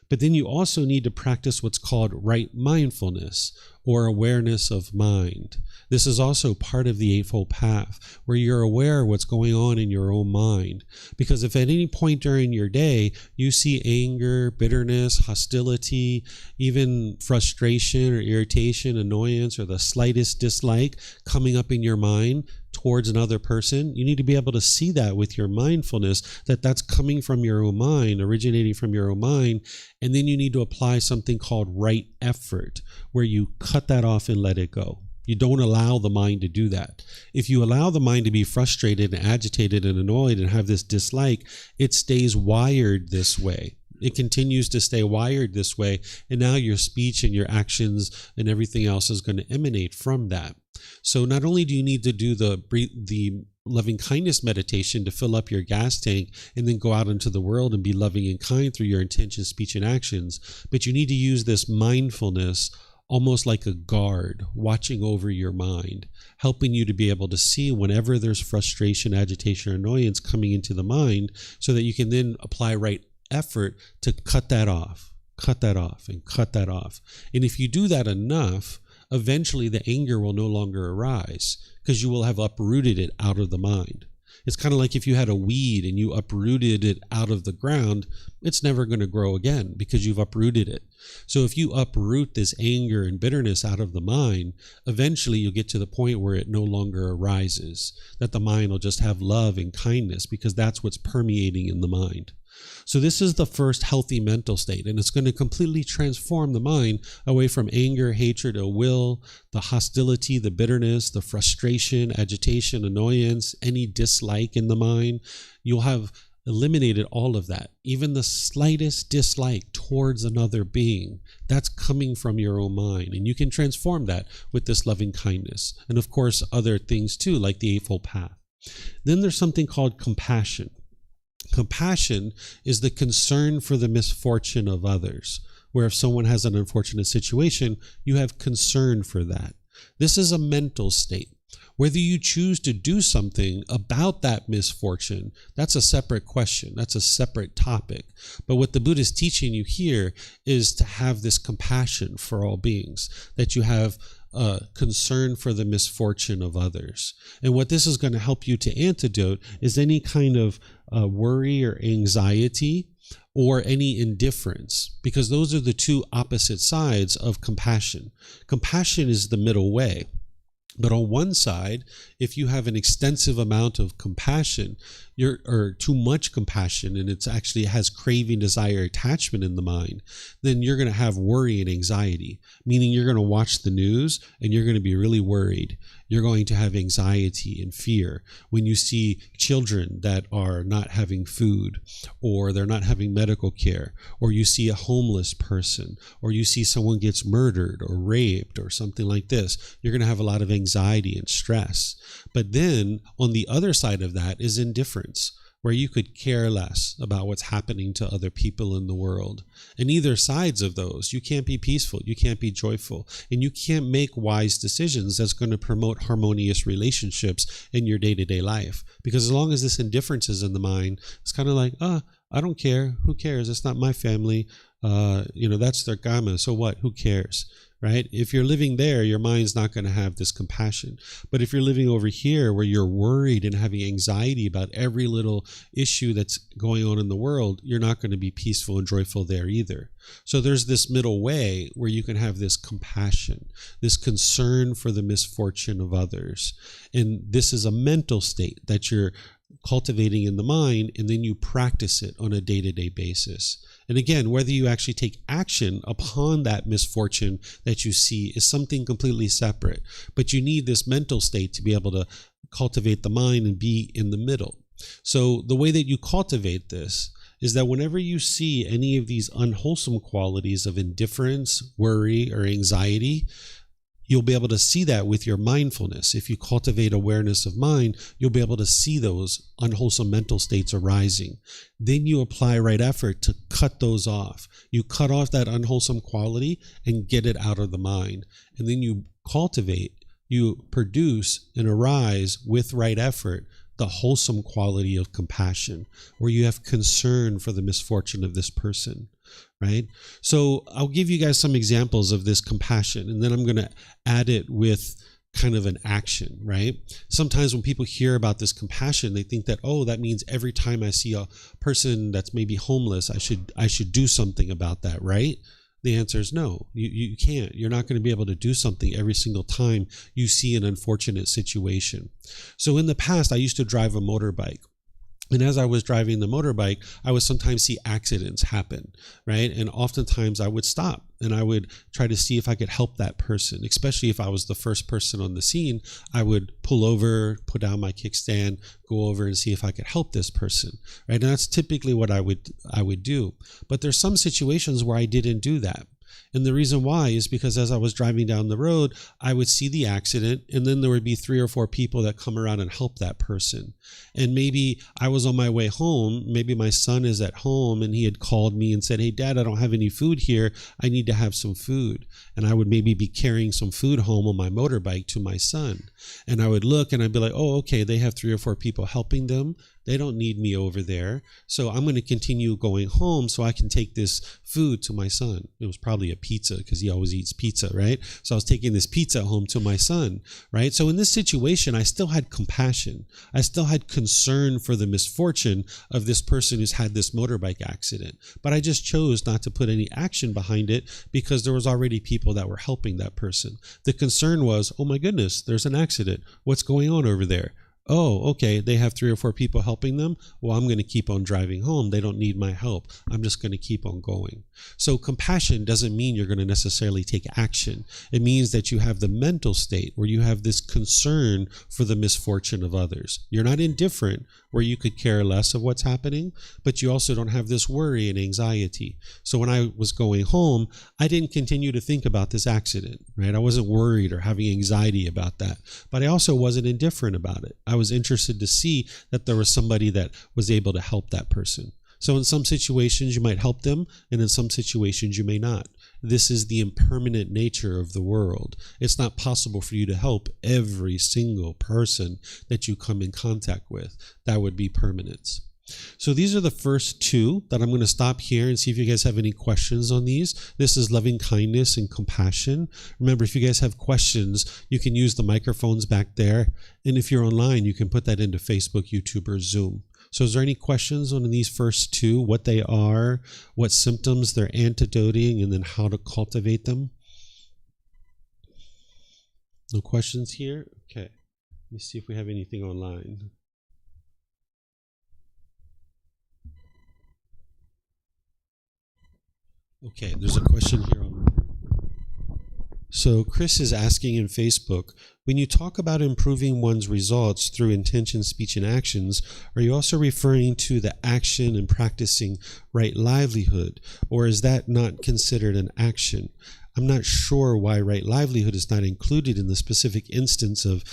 But then you also need to practice what's called right mindfulness, or awareness of mind. This is also part of the Eightfold Path, where you're aware of what's going on in your own mind. Because if at any point during your day you see anger, bitterness, hostility, even frustration or irritation, annoyance, or the slightest dislike coming up in your mind towards another person, you need to be able to see that with your mindfulness, that that's coming from your own mind, originating from your own mind. And then you need to apply something called right effort, where you cut that off and let it go. You don't allow the mind to do that. If you allow the mind to be frustrated and agitated and annoyed and have this dislike, it stays wired this way. It continues to stay wired this way. And now your speech and your actions and everything else is going to emanate from that. So not only do you need to do the loving kindness meditation to fill up your gas tank and then go out into the world and be loving and kind through your intention, speech, and actions, but you need to use this mindfulness almost like a guard watching over your mind, helping you to be able to see whenever there's frustration, agitation, or annoyance coming into the mind, so that you can then apply right effort to cut that off, and cut that off. And if you do that enough, eventually the anger will no longer arise, because you will have uprooted it out of the mind. It's kind of like if you had a weed and you uprooted it out of the ground, it's never going to grow again because you've uprooted it. So if you uproot this anger and bitterness out of the mind, eventually you'll get to the point where it no longer arises, that the mind will just have love and kindness, because that's what's permeating in the mind. So this is the first healthy mental state, and it's going to completely transform the mind away from anger, hatred, ill will, the hostility, the bitterness, the frustration, agitation, annoyance, any dislike in the mind. You'll have eliminated all of that. Even the slightest dislike towards another being, that's coming from your own mind, and you can transform that with this loving kindness. And of course, other things too, like the Eightfold Path. Then there's something called compassion. Compassion is the concern for the misfortune of others, where if someone has an unfortunate situation, you have concern for that. This is a mental state. Whether you choose to do something about that misfortune, that's a separate question. That's a separate topic. But what the Buddha is teaching you here is to have this compassion for all beings, that you have concern for the misfortune of others. And what this is going to help you to antidote is any kind of worry or anxiety or any indifference, because those are the two opposite sides of compassion. Compassion is the middle way. But on one side, if you have an extensive amount of compassion, or too much compassion, and it's actually has craving, desire, attachment in the mind, then you're going to have worry and anxiety, meaning you're going to watch the news and you're going to be really worried. You're going to have anxiety and fear when you see children that are not having food, or they're not having medical care, or you see a homeless person, or you see someone gets murdered or raped or something like this. You're going to have a lot of anxiety and stress. But then on the other side of that is indifference, where you could care less about what's happening to other people in the world. And either sides of those, you can't be peaceful, you can't be joyful, and you can't make wise decisions that's going to promote harmonious relationships in your day-to-day life. Because as long as this indifference is in the mind, it's kind of like, I don't care, who cares, it's not my family, that's their karma, so what, who cares? Right? If you're living there, your mind's not going to have this compassion. But if you're living over here where you're worried and having anxiety about every little issue that's going on in the world, you're not going to be peaceful and joyful there either. So there's this middle way where you can have this compassion, this concern for the misfortune of others. And this is a mental state that you're cultivating in the mind, and then you practice it on a day-to-day basis. And again, whether you actually take action upon that misfortune that you see is something completely separate. But you need this mental state to be able to cultivate the mind and be in the middle. So the way that you cultivate this is that whenever you see any of these unwholesome qualities of indifference, worry, or anxiety, you'll be able to see that with your mindfulness. If you cultivate awareness of mind, you'll be able to see those unwholesome mental states arising. Then you apply right effort to cut those off. You cut off that unwholesome quality and get it out of the mind. And then you cultivate, you produce and arise with right effort the wholesome quality of compassion, where you have concern for the misfortune of this person. Right? So I'll give you guys some examples of this compassion, and then I'm going to add it with kind of an action, right? Sometimes when people hear about this compassion, they think that, that means every time I see a person that's maybe homeless, I should do something about that, right? The answer is no, you can't. You're not going to be able to do something every single time you see an unfortunate situation. So in the past, I used to drive a motorbike. And as I was driving the motorbike, I would sometimes see accidents happen, right? And oftentimes I would stop and I would try to see if I could help that person, especially if I was the first person on the scene. I would pull over, put down my kickstand, go over and see if I could help this person, right? And that's typically what I would do. But there's some situations where I didn't do that. And the reason why is because as I was driving down the road, I would see the accident, and then there would be 3 or 4 people that come around and help that person. And maybe I was on my way home, maybe my son is at home, and he had called me and said, "Hey, Dad, I don't have any food here. I need to have some food." And I would maybe be carrying some food home on my motorbike to my son. And I would look and I'd be like, okay, they have 3 or 4 people helping them. They don't need me over there. So I'm going to continue going home so I can take this food to my son. It was probably a pizza because he always eats pizza, right? So I was taking this pizza home to my son, right? So in this situation, I still had compassion. I still had concern for the misfortune of this person who's had this motorbike accident. But I just chose not to put any action behind it because there was already people that were helping that person. The concern was, oh my goodness, there's an accident. What's going on over there? Oh, okay, they have 3 or 4 people helping them. Well, I'm going to keep on driving home. They don't need my help. I'm just going to keep on going. So compassion doesn't mean you're going to necessarily take action. It means that you have the mental state where you have this concern for the misfortune of others. You're not indifferent where you could care less of what's happening, but you also don't have this worry and anxiety. So when I was going home, I didn't continue to think about this accident, right? I wasn't worried or having anxiety about that, but I also wasn't indifferent about it. I was interested to see that there was somebody that was able to help that person. So in some situations you might help them, and in some situations you may not. This is the impermanent nature of the world. It's not possible for you to help every single person that you come in contact with. That would be permanence. So these are the first 2 that I'm going to stop here and see if you guys have any questions on these. This is loving kindness and compassion. Remember, if you guys have questions, you can use the microphones back there. And if you're online, you can put that into Facebook, YouTube, or Zoom. So is there any questions on these first 2, what they are, what symptoms they're antidoting, and then how to cultivate them? No questions here? Okay. Let me see if we have anything online. Okay, there's a question here on. So Chris is asking in Facebook, when you talk about improving one's results through intention, speech, and actions, are you also referring to the action and practicing right livelihood, or is that not considered an action? I'm not sure why right livelihood is not included in the specific instance of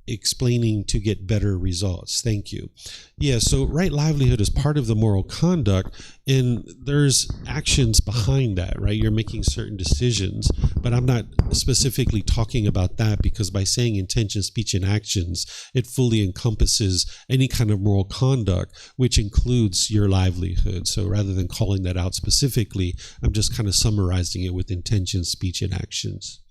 explaining to get better results. Thank you. Yeah, so right livelihood is part of the moral conduct, and there's actions behind that, right? You're making certain decisions, but I'm not specifically talking about that, because by saying intention, speech, and actions, it fully encompasses any kind of moral conduct, which includes your livelihood. So rather than calling that out specifically, I'm just kind of summarizing it with intention, speech, and actions.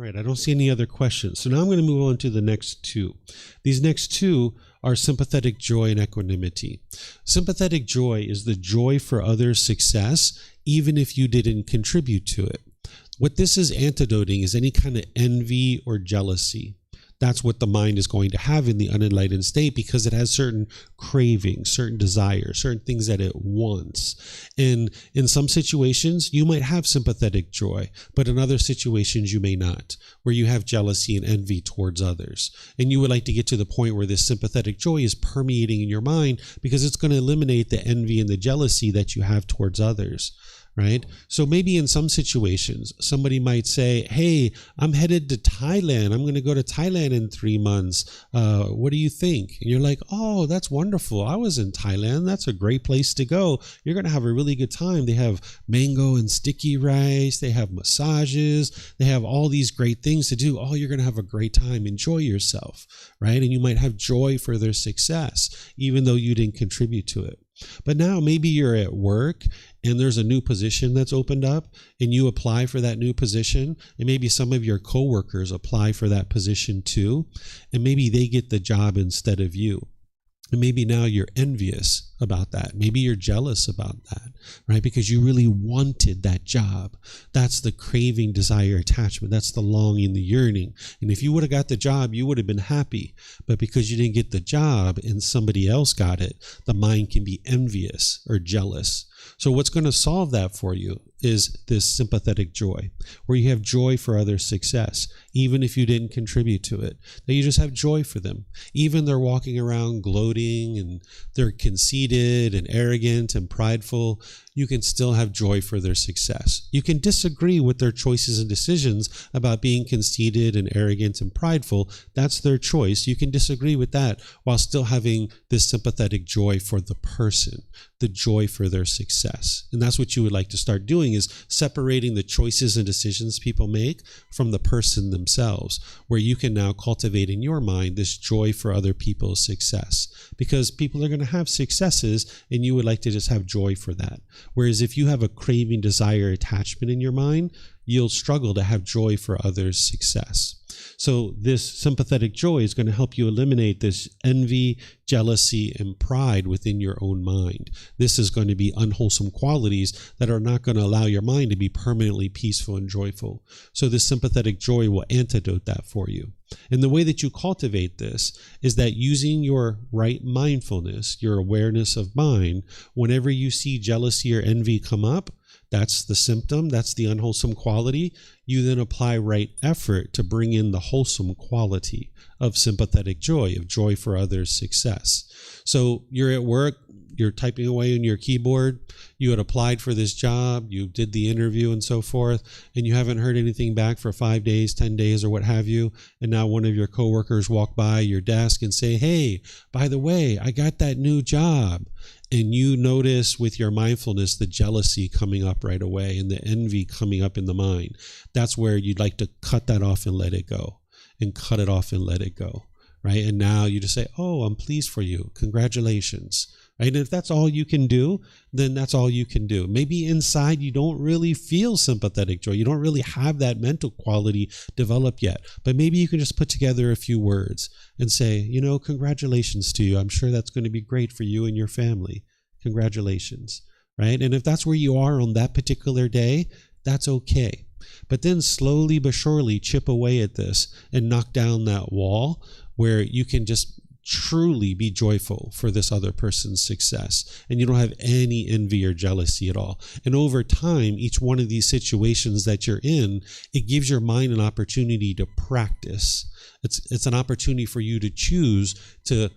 All right, I don't see any other questions. So now I'm going to move on to the next two. These next two are sympathetic joy and equanimity. Sympathetic joy is the joy for others' success, even if you didn't contribute to it. What this is antidoting is any kind of envy or jealousy. That's what the mind is going to have in the unenlightened state, because it has certain cravings, certain desires, certain things that it wants. And in some situations, you might have sympathetic joy, but in other situations, you may not, where you have jealousy and envy towards others. And you would like to get to the point where this sympathetic joy is permeating in your mind, because it's going to eliminate the envy and the jealousy that you have towards others. Right? So maybe in some situations, somebody might say, hey, I'm headed to Thailand. I'm going to go to Thailand in 3 months. What do you think? And you're like, oh, that's wonderful. I was in Thailand. That's a great place to go. You're going to have a really good time. They have mango and sticky rice. They have massages. They have all these great things to do. Oh, you're going to have a great time. Enjoy yourself. Right? And you might have joy for their success, even though you didn't contribute to it. But now maybe you're at work and there's a new position that's opened up, and you apply for that new position, and maybe some of your coworkers apply for that position too, and maybe they get the job instead of you. And maybe now you're envious about that. Maybe you're jealous about that, right? Because you really wanted that job. That's the craving, desire, attachment. That's the longing, the yearning. And if you would have got the job, you would have been happy. But because you didn't get the job and somebody else got it, the mind can be envious or jealous. So what's going to solve that for you is this sympathetic joy, where you have joy for others' success, even if you didn't contribute to it. That you just have joy for them. Even they're walking around gloating and they're conceited and arrogant and prideful, you can still have joy for their success. You can disagree with their choices and decisions about being conceited and arrogant and prideful. That's their choice. You can disagree with that while still having this sympathetic joy for the person, the joy for their success. And that's what you would like to start doing, is separating the choices and decisions people make from the person themselves, where you can now cultivate in your mind this joy for other people's success, because people are going to have successes and you would like to just have joy for that. Whereas if you have a craving, desire, attachment in your mind, you'll struggle to have joy for others' success. So this sympathetic joy is going to help you eliminate this envy, jealousy, and pride within your own mind. This is going to be unwholesome qualities that are not going to allow your mind to be permanently peaceful and joyful. So this sympathetic joy will antidote that for you. And the way that you cultivate this is that using your right mindfulness, your awareness of mind, whenever you see jealousy or envy come up, that's the symptom, that's the unwholesome quality. You then apply right effort to bring in the wholesome quality of sympathetic joy, of joy for others' success. So you're at work, you're typing away on your keyboard, you had applied for this job, you did the interview and so forth, and you haven't heard anything back for 5 days, 10 days, or what have you, and now one of your coworkers walk by your desk and say, hey, by the way, I got that new job. And you notice with your mindfulness the jealousy coming up right away and the envy coming up in the mind. That's where you'd like to cut that off and let it go, and cut it off and let it go, right? And now you just say, oh, I'm pleased for you. Congratulations. Right? And if that's all you can do, then that's all you can do. Maybe inside you don't really feel sympathetic joy. You don't really have that mental quality developed yet. But maybe you can just put together a few words and say, congratulations to you. I'm sure that's going to be great for you and your family. Congratulations. Right? And if that's where you are on that particular day, that's okay. But then slowly but surely chip away at this and knock down that wall where you can just truly be joyful for this other person's success, and you don't have any envy or jealousy at all. And over time, each one of these situations that you're in, it gives your mind an opportunity to practice. It's an opportunity for you to choose to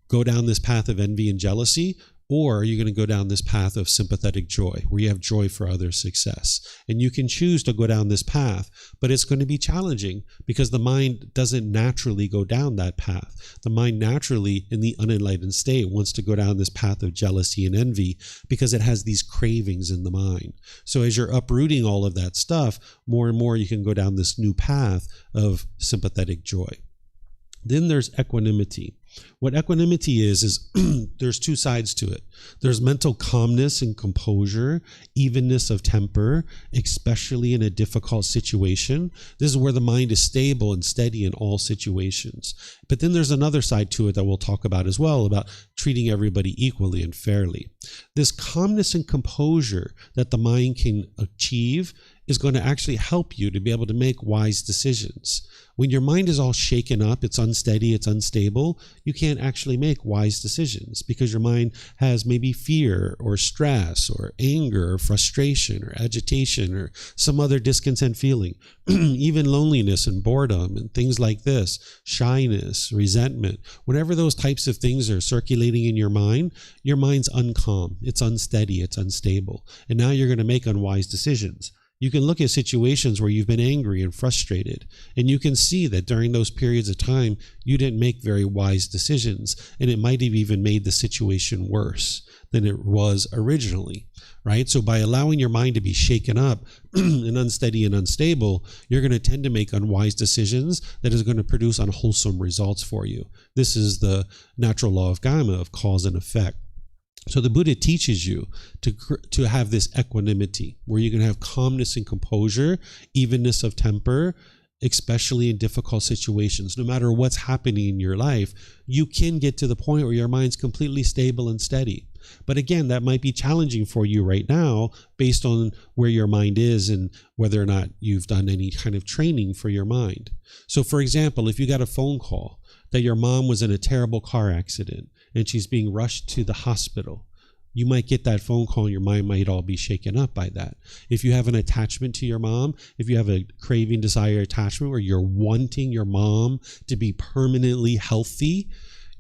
go down this path of envy and jealousy, or are you going to go down this path of sympathetic joy, where you have joy for others' success? And you can choose to go down this path, but it's going to be challenging because the mind doesn't naturally go down that path. The mind naturally, in the unenlightened state, wants to go down this path of jealousy and envy because it has these cravings in the mind. So as you're uprooting all of that stuff, more and more you can go down this new path of sympathetic joy. Then there's equanimity. What equanimity is there's two sides to it. There's mental calmness and composure, evenness of temper, especially in a difficult situation. This is where the mind is stable and steady in all situations. But then there's another side to it that we'll talk about as well, about treating everybody equally and fairly. This calmness and composure that the mind can achieve is going to actually help you to be able to make wise decisions. When your mind is all shaken up, it's unsteady, it's unstable, you can't actually make wise decisions because your mind has maybe fear or stress or anger or frustration or agitation or some other discontent feeling, even loneliness and boredom and things like this, shyness, resentment. Whenever those types of things are circulating in your mind's uncalm, it's unsteady, it's unstable. And now you're going to make unwise decisions. You can look at situations where you've been angry and frustrated, and you can see that during those periods of time, you didn't make very wise decisions, and it might have even made the situation worse than it was originally, right? So by allowing your mind to be shaken up and unsteady and unstable, you're going to tend to make unwise decisions that is going to produce unwholesome results for you. This is the natural law of Gotama, of cause and effect. So the Buddha teaches you to have this equanimity, where you can have calmness and composure, evenness of temper, especially in difficult situations. No matter what's happening in your life, you can get to the point where your mind's completely stable and steady. But again, that might be challenging for you right now based on where your mind is and whether or not you've done any kind of training for your mind. So for example, if you got a phone call that your mom was in a terrible car accident and she's being rushed to the hospital, you might get that phone call and your mind might all be shaken up by that. If you have an attachment to your mom, if you have a craving, desire, attachment where you're wanting your mom to be permanently healthy,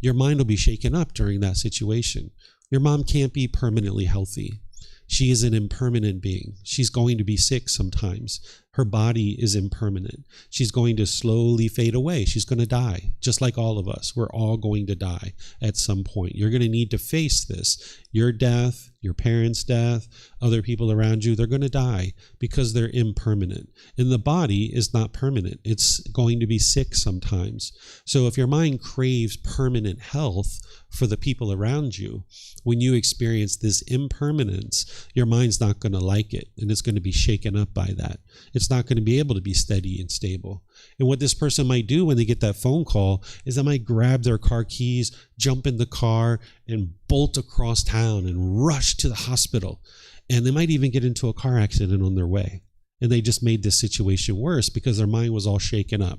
your mind will be shaken up during that situation. Your mom can't be permanently healthy. She is an impermanent being. She's going to be sick sometimes. Her body is impermanent. She's going to slowly fade away. She's going to die, just like all of us. We're all going to die at some point. You're going to need to face this. Your death, your parents' death, other people around you, they're going to die because they're impermanent. And the body is not permanent. It's going to be sick sometimes. So if your mind craves permanent health for the people around you, when you experience this impermanence, your mind's not going to like it, and it's going to be shaken up by that. It's not going to be able to be steady and stable. And what this person might do when they get that phone call is they might grab their car keys, jump in the car, and bolt across town and rush to the hospital. And they might even get into a car accident on their way. And they just made this situation worse because their mind was all shaken up.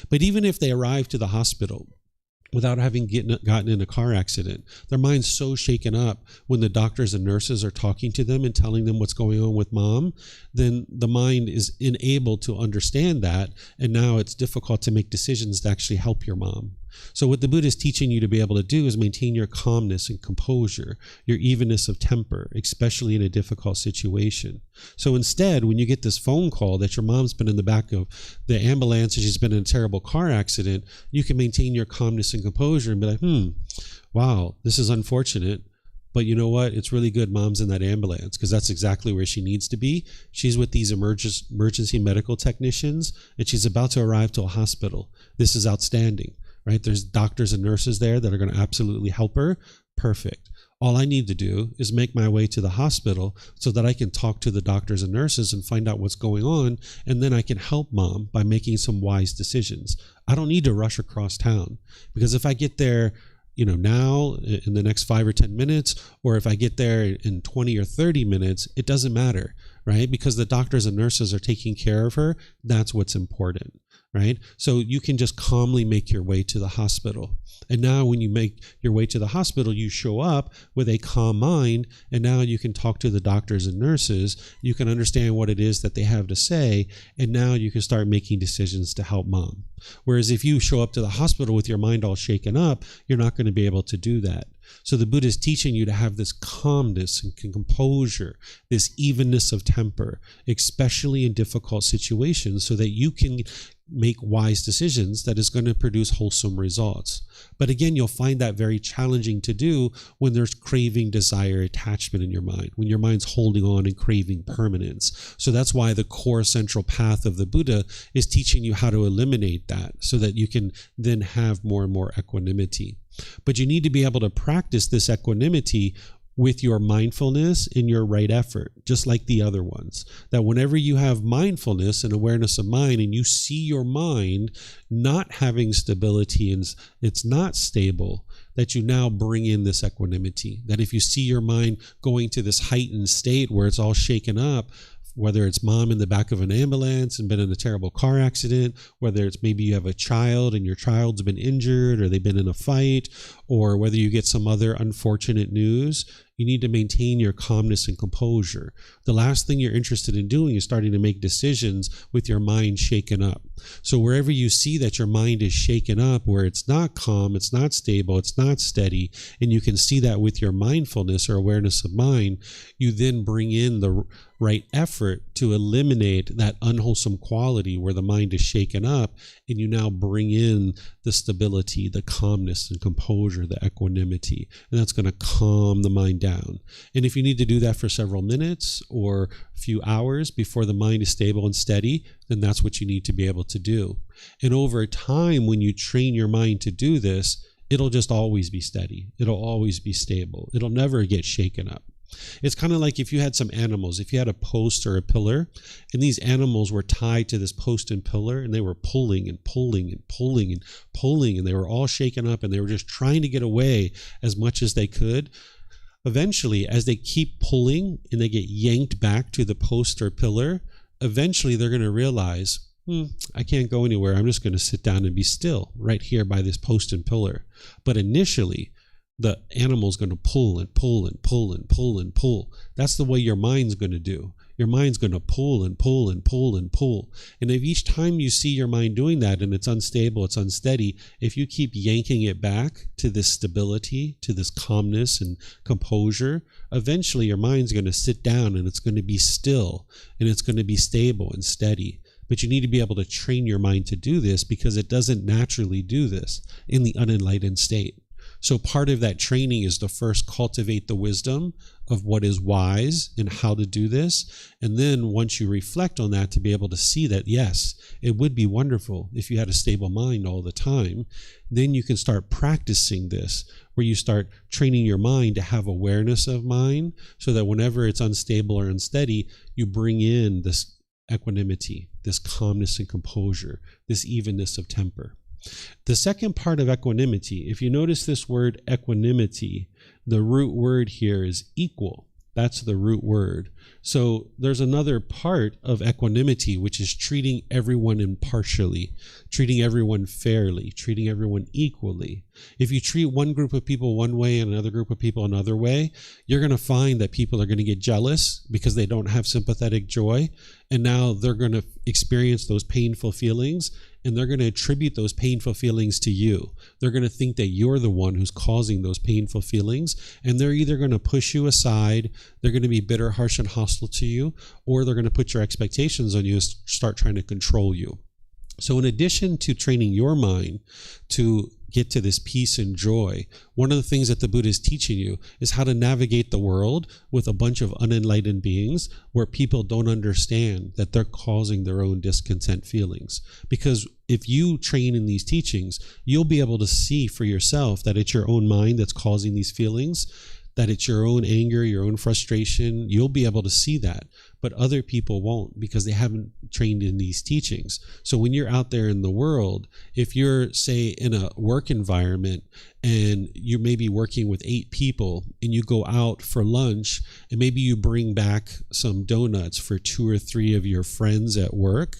But even if they arrive to the hospital without having gotten in a car accident, their mind's so shaken up when the doctors and nurses are talking to them and telling them what's going on with mom, then the mind is unable to understand that, and now it's difficult to make decisions to actually help your mom. So what the Buddha is teaching you to be able to do is maintain your calmness and composure, your evenness of temper, especially in a difficult situation. So instead, when you get this phone call that your mom's been in the back of the ambulance and she's been in a terrible car accident, you can maintain your calmness and composure and be like, wow, this is unfortunate. But you know what? It's really good mom's in that ambulance because that's exactly where she needs to be. She's with these emergency medical technicians and she's about to arrive to a hospital. This is outstanding, right? There's doctors and nurses there that are going to absolutely help her. Perfect. All I need to do is make my way to the hospital so that I can talk to the doctors and nurses and find out what's going on. And then I can help mom by making some wise decisions. I don't need to rush across town because if I get there now in the next 5 or 10 minutes, or if I get there in 20 or 30 minutes, it doesn't matter, right? Because the doctors and nurses are taking care of her. That's what's important, right? So you can just calmly make your way to the hospital. And now when you make your way to the hospital, you show up with a calm mind, and now you can talk to the doctors and nurses. You can understand what it is that they have to say, and now you can start making decisions to help mom. Whereas if you show up to the hospital with your mind all shaken up, you're not going to be able to do that. So the Buddha is teaching you to have this calmness and composure, this evenness of temper, especially in difficult situations, so that you can make wise decisions that is going to produce wholesome results. But again, you'll find that very challenging to do when there's craving, desire, attachment in your mind, when your mind's holding on and craving permanence. So that's why the core central path of the Buddha is teaching you how to eliminate that so that you can then have more and more equanimity. But you need to be able to practice this equanimity with your mindfulness and your right effort, just like the other ones. That whenever you have mindfulness and awareness of mind and you see your mind not having stability and it's not stable, that you now bring in this equanimity. That if you see your mind going to this heightened state where it's all shaken up, whether it's mom in the back of an ambulance and been in a terrible car accident, whether it's maybe you have a child and your child's been injured or they've been in a fight, or whether you get some other unfortunate news, you need to maintain your calmness and composure. The last thing you're interested in doing is starting to make decisions with your mind shaken up. So wherever you see that your mind is shaken up, where it's not calm, it's not stable, it's not steady, and you can see that with your mindfulness or awareness of mind, you then bring in the right effort to eliminate that unwholesome quality where the mind is shaken up, and you now bring in the stability, the calmness and composure, the equanimity, and that's going to calm the mind down. And if you need to do that for several minutes or a few hours before the mind is stable and steady, then that's what you need to be able to do. And over time, when you train your mind to do this, it'll just always be steady. It'll always be stable. It'll never get shaken up. It's kind of like if you had some animals, if you had a post or a pillar, and these animals were tied to this post and pillar, and they were pulling and pulling and pulling and pulling, and they were all shaken up, and they were just trying to get away as much as they could. Eventually, as they keep pulling and they get yanked back to the post or pillar, eventually they're going to realize, I can't go anywhere. I'm just going to sit down and be still right here by this post and pillar. But initially, the animal's going to pull and pull and pull and pull and pull. That's the way your mind's going to do. Your mind's going to pull and pull and pull and pull. And if each time you see your mind doing that and it's unstable, it's unsteady, if you keep yanking it back to this stability, to this calmness and composure, eventually your mind's going to sit down and it's going to be still and it's going to be stable and steady. But you need to be able to train your mind to do this because it doesn't naturally do this in the unenlightened state. So part of that training is to first cultivate the wisdom of what is wise and how to do this. And then once you reflect on that, to be able to see that, yes, it would be wonderful if you had a stable mind all the time. Then you can start practicing this, where you start training your mind to have awareness of mind so that whenever it's unstable or unsteady, you bring in this equanimity, this calmness and composure, this evenness of temper. The second part of equanimity, if you notice this word equanimity, the root word here is equal. That's the root word. So there's another part of equanimity, which is treating everyone impartially, treating everyone fairly, treating everyone equally. If you treat one group of people one way and another group of people another way, you're going to find that people are going to get jealous because they don't have sympathetic joy. And now they're going to experience those painful feelings, and they're going to attribute those painful feelings to you. They're going to think that you're the one who's causing those painful feelings, and they're either going to push you aside, they're going to be bitter, harsh, and hostile to you, or they're going to put your expectations on you and start trying to control you. So in addition to training your mind to get to this peace and joy, one of the things that the Buddha is teaching you is how to navigate the world with a bunch of unenlightened beings where people don't understand that they're causing their own discontent feelings. Because if you train in these teachings, you'll be able to see for yourself that it's your own mind that's causing these feelings, that it's your own anger, your own frustration. You'll be able to see that. but other people won't because they haven't trained in these teachings. So when you're out there in the world, if you're, say, in a work environment and you may be working with 8 people and you go out for lunch and maybe you bring back some donuts for 2 or 3 of your friends at work,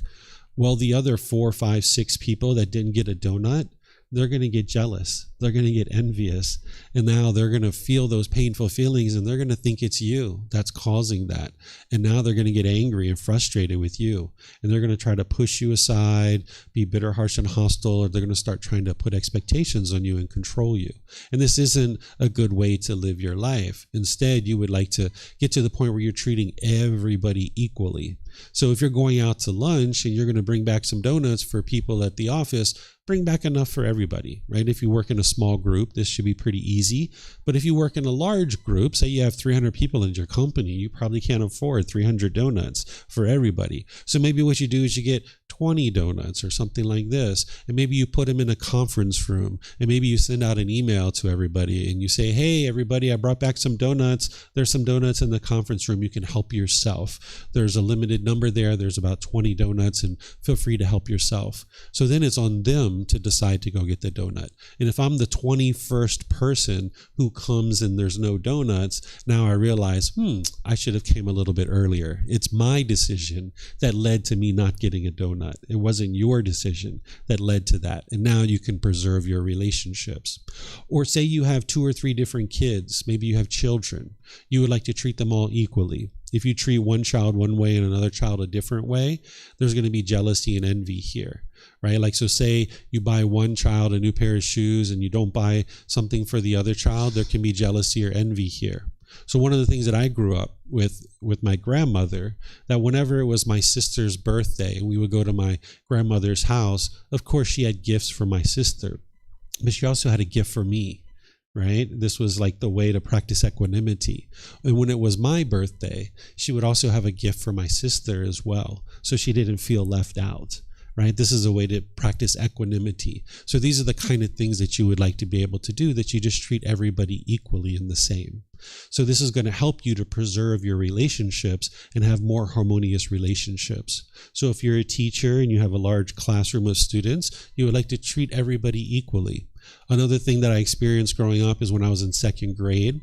well, the other 4, 5, 6 people that didn't get a donut, they're going to get jealous. They're going to get envious. And now they're going to feel those painful feelings and they're going to think it's you that's causing that. And now they're going to get angry and frustrated with you. And they're going to try to push you aside, be bitter, harsh, and hostile, or they're going to start trying to put expectations on you and control you. And this isn't a good way to live your life. Instead, you would like to get to the point where you're treating everybody equally. So if you're going out to lunch and you're going to bring back some donuts for people at the office, bring back enough for everybody, right? If you work in a small group, this should be pretty easy. But if you work in a large group, say you have 300 people in your company, you probably can't afford 300 donuts for everybody. So maybe what you do is you get 20 donuts or something like this, and maybe you put them in a conference room, and maybe you send out an email to everybody and you say, hey, everybody, I brought back some donuts. There's some donuts in the conference room. You can help yourself. There's a limited number there. There's about 20 donuts, and feel free to help yourself. So then it's on them to decide to go get the donut. And if I'm the 21st person who comes and there's no donuts, now I realize, I should have came a little bit earlier. It's my decision that led to me not getting a donut. It wasn't your decision that led to that. And now you can preserve your relationships. Or say you have 2 or 3 different kids. Maybe you have children. You would like to treat them all equally. If you treat one child one way and another child a different way, there's going to be jealousy and envy here, right? Like, so say you buy one child a new pair of shoes and you don't buy something for the other child, there can be jealousy or envy here. So one of the things that I grew up with my grandmother, that whenever it was my sister's birthday and we would go to my grandmother's house, of course she had gifts for my sister, but she also had a gift for me, right? This was like the way to practice equanimity. And when it was my birthday, she would also have a gift for my sister as well, so she didn't feel left out. Right? This is a way to practice equanimity. So these are the kind of things that you would like to be able to do, that you just treat everybody equally and the same. So this is going to help you to preserve your relationships and have more harmonious relationships. So if you're a teacher and you have a large classroom of students, you would like to treat everybody equally. Another thing that I experienced growing up is when I was in 2nd grade,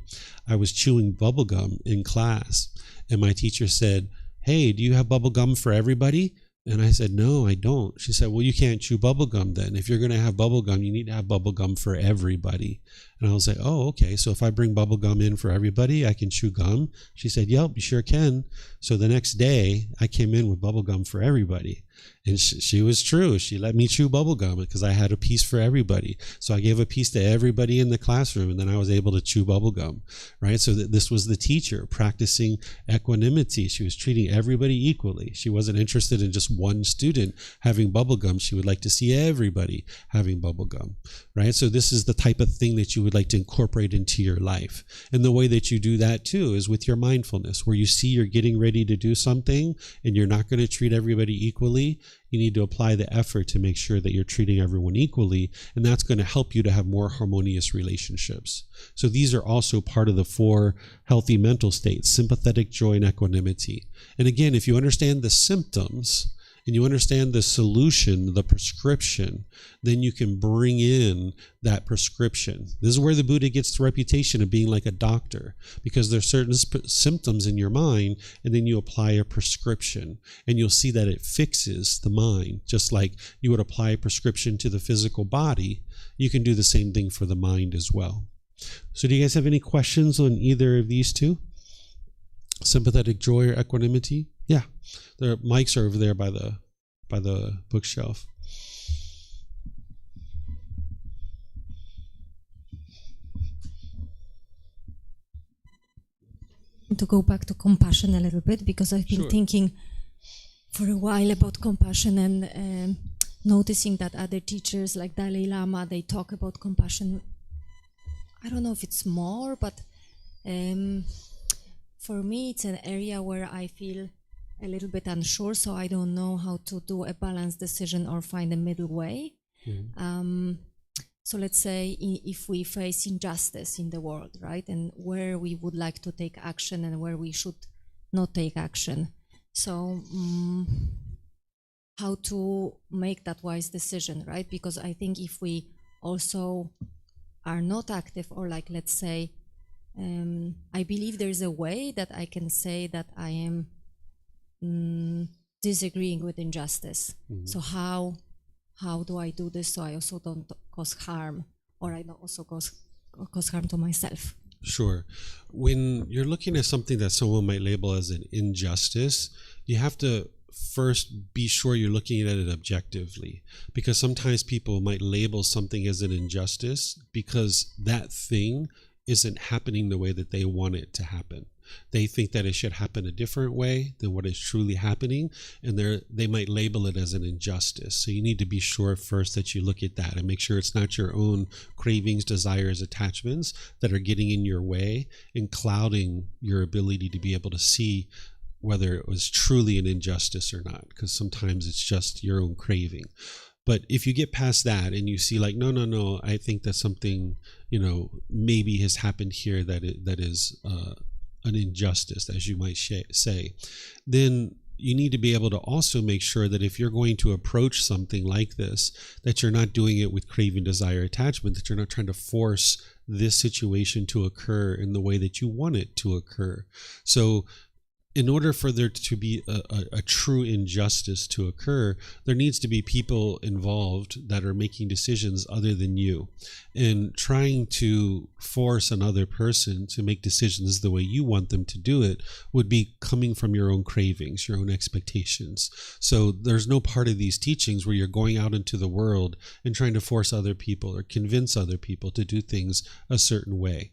I was chewing bubble gum in class. And my teacher said, hey, do you have bubble gum for everybody? And I said, no, I don't. She said, well, you can't chew bubble gum then. If you're going to have bubble gum, you need to have bubble gum for everybody. And I was like, oh, okay. So if I bring bubble gum in for everybody, I can chew gum? She said, yep, you sure can. So the next day, I came in with bubble gum for everybody. And she was true. She let me chew bubble gum because I had a piece for everybody. So I gave a piece to everybody in the classroom, and then I was able to chew bubble gum, right? So this was the teacher practicing equanimity. She was treating everybody equally. She wasn't interested in just one student having bubble gum. She would like to see everybody having bubble gum, right? So this is the type of thing that you would like to incorporate into your life. And the way that you do that too is with your mindfulness, where you see you're getting ready to do something and you're not going to treat everybody equally. You need to apply the effort to make sure that you're treating everyone equally, and that's going to help you to have more harmonious relationships. So these are also part of the 4 healthy mental states: sympathetic, joy, and equanimity. And again, if you understand the symptoms and you understand the solution, the prescription, then you can bring in that prescription. This is where the Buddha gets the reputation of being like a doctor, because there's certain symptoms in your mind, and then you apply a prescription, and you'll see that it fixes the mind. Just like you would apply a prescription to the physical body, you can do the same thing for the mind as well. So do you guys have any questions on either of these two? Sympathetic, joy, or equanimity? Yeah, the mics are over there by the bookshelf. To go back to compassion a little bit, because I've been thinking for a while about compassion, and noticing that other teachers like Dalai Lama, they talk about compassion. I don't know if it's more, but for me it's an area where I feel a little bit unsure, so I don't know how to do a balanced decision or find a middle way. Mm-hmm. So let's say if we face injustice in the world, right, and where we would like to take action and where we should not take action. So how to make that wise decision, right? Because I think if we also are not active, or like, let's say, I believe there's a way that I can say that I am disagreeing with injustice. So how do I do this so I also don't cause harm, or I don't also cause harm to myself? Sure. When you're looking at something that someone might label as an injustice, you have to first be sure you're looking at it objectively, because sometimes people might label something as an injustice because that thing isn't happening the way that they want it to happen. They think that it should happen a different way than what is truly happening, and they might label it as an injustice. So you need to be sure first that you look at that and make sure it's not your own cravings, desires, attachments that are getting in your way and clouding your ability to be able to see whether it was truly an injustice or not, because sometimes it's just your own craving. But if you get past that and you see like, no, I think that something, maybe has happened here that is an injustice, as you might say, then you need to be able to also make sure that if you're going to approach something like this, that you're not doing it with craving, desire, attachment, that you're not trying to force this situation to occur in the way that you want it to occur. So in order for there to be a true injustice to occur, there needs to be people involved that are making decisions other than you. And trying to force another person to make decisions the way you want them to do it would be coming from your own cravings, your own expectations. So there's no part of these teachings where you're going out into the world and trying to force other people or convince other people to do things a certain way.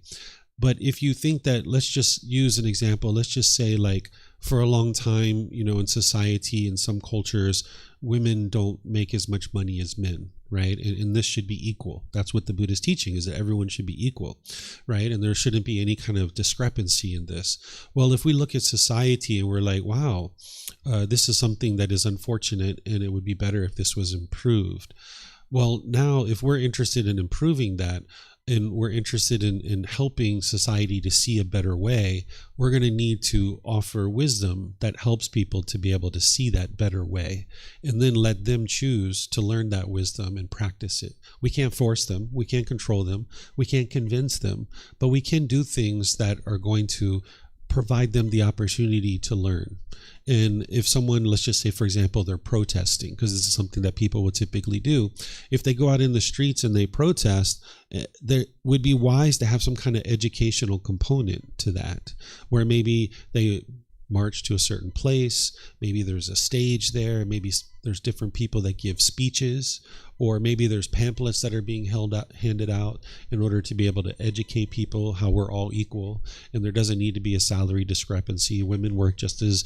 But if you think that, let's just use an example, let's just say like for a long time, in society, in some cultures, women don't make as much money as men, right? And this should be equal. That's what the Buddha is teaching, is that everyone should be equal, right? And there shouldn't be any kind of discrepancy in this. Well, if we look at society and we're like, wow, this is something that is unfortunate and it would be better if this was improved. Well, now if we're interested in improving that, and we're interested in helping society to see a better way, we're going to need to offer wisdom that helps people to be able to see that better way, and then let them choose to learn that wisdom and practice it. We can't force them. We can't control them. We can't convince them, but we can do things that are going to provide them the opportunity to learn. And if someone, let's just say, for example, they're protesting, because this is something that people would typically do. If they go out in the streets and they protest, there would be wise to have some kind of educational component to that, where maybe they march to a certain place, maybe there's a stage there, maybe there's different people that give speeches, or maybe there's pamphlets that are being handed out in order to be able to educate people how we're all equal, and there doesn't need to be a salary discrepancy. Women work just as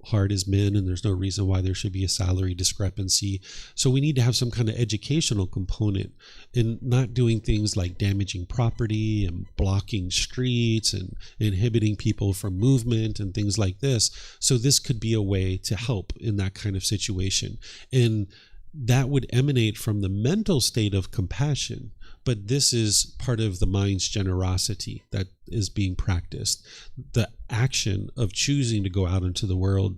hard as men, and there's no reason why there should be a salary discrepancy. So we need to have some kind of educational component in not doing things like damaging property and blocking streets and inhibiting people from movement and things like this. So this could be a way to help in that kind of situation. And that would emanate from the mental state of compassion. But this is part of the mind's generosity that is being practiced. The action of choosing to go out into the world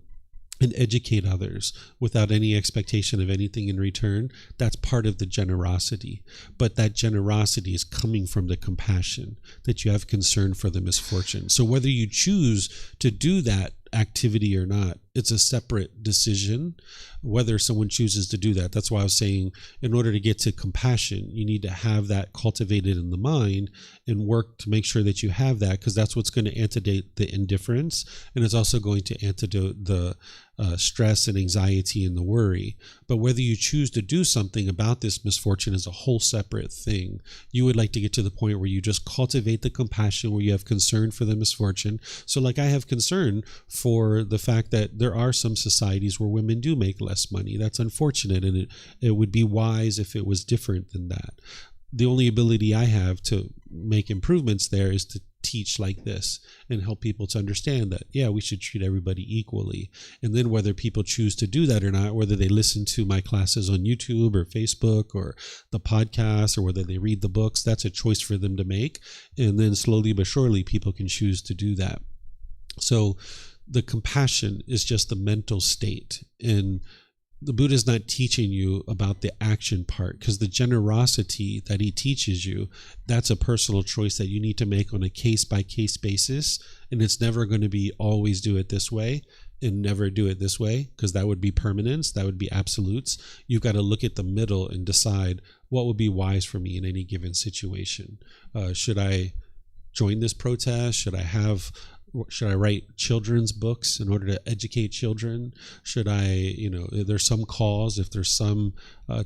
and educate others without any expectation of anything in return, that's part of the generosity. But that generosity is coming from the compassion, that you have concern for the misfortune. So whether you choose to do that activity or not, it's a separate decision whether someone chooses to do that. That's why I was saying, in order to get to compassion, you need to have that cultivated in the mind and work to make sure that you have that, because that's what's going to antidote the indifference, and it's also going to antidote the stress and anxiety and the worry. But whether you choose to do something about this misfortune is a whole separate thing. You would like to get to the point where you just cultivate the compassion, where you have concern for the misfortune. So like I have concern for the fact that there are some societies where women do make less money. That's unfortunate, and it would be wise if it was different than that. The only ability I have to make improvements there is to teach like this and help people to understand that, yeah, we should treat everybody equally. And then whether people choose to do that or not, whether they listen to my classes on YouTube or Facebook or the podcast, or whether they read the books, that's a choice for them to make. And then slowly but surely people can choose to do that. So the compassion is just the mental state. And the Buddha is not teaching you about the action part, because the generosity that he teaches you, that's a personal choice that you need to make on a case-by-case basis. And it's never going to be always do it this way and never do it this way, because that would be permanence, that would be absolutes. You've got to look at the middle and decide what would be wise for me in any given situation. Should I join this protest? Should I write children's books in order to educate children? Should I, if there's some cause, if there's some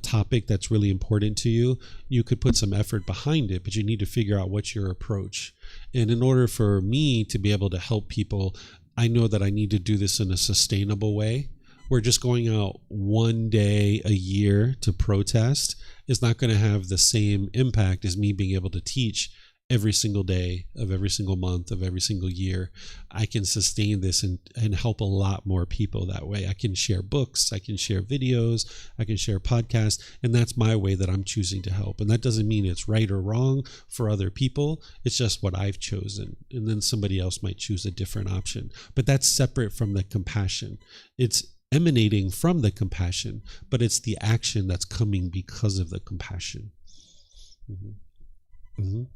topic that's really important to you, you could put some effort behind it, but you need to figure out what's your approach. And in order for me to be able to help people, I know that I need to do this in a sustainable way. We're just going out one day a year to protest is not going to have the same impact as me being able to teach every single day of every single month of every single year. I can sustain this and help a lot more people that way. I can share books, I can share videos, I can share podcasts, and that's my way that I'm choosing to help. And that doesn't mean it's right or wrong for other people. It's just what I've chosen. And then somebody else might choose a different option. But that's separate from the compassion. It's emanating from the compassion, but it's the action that's coming because of the compassion.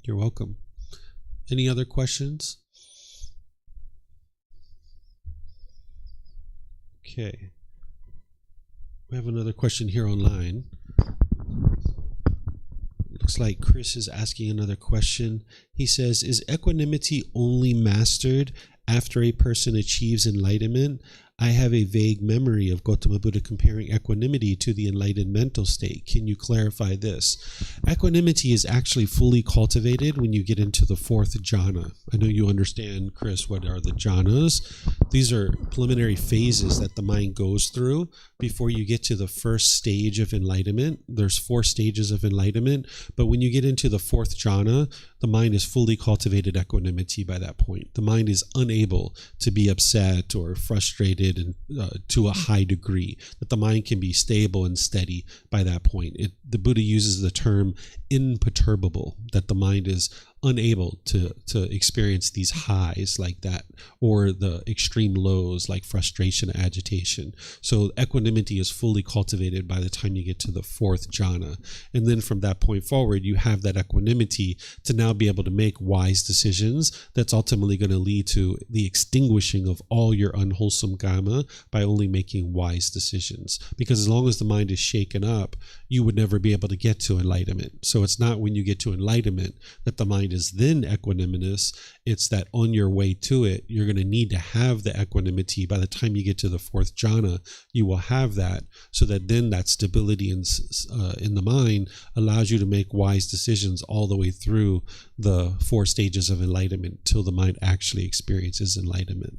You're welcome. Any other questions? Okay. We have another question here online. Looks like Chris is asking another question. He says, is equanimity only mastered after a person achieves enlightenment? I have a vague memory of Gotama Buddha comparing equanimity to the enlightened mental state. Can you clarify this? Equanimity is actually fully cultivated when you get into the fourth jhana. I know you understand, Chris, what are the jhanas? These are preliminary phases that the mind goes through before you get to the first stage of enlightenment. There's 4 stages of enlightenment, but when you get into the fourth jhana, the mind is fully cultivated equanimity by that point. The mind is unable to be upset or frustrated and to a high degree, that the mind can be stable and steady by that point. The Buddha uses the term imperturbable, that the mind is unable to experience these highs like that, or the extreme lows like frustration, agitation. So equanimity is fully cultivated by the time you get to the fourth jhana. And then from that point forward, you have that equanimity to now be able to make wise decisions that's ultimately going to lead to the extinguishing of all your unwholesome karma by only making wise decisions. Because as long as the mind is shaken up, you would never be able to get to enlightenment. So it's not when you get to enlightenment that the mind is then equanimous. It's that on your way to it, you're going to need to have the equanimity. By the time you get to the fourth jhana, you will have that, so that then that stability in the mind allows you to make wise decisions all the way through the 4 stages of enlightenment till the mind actually experiences enlightenment.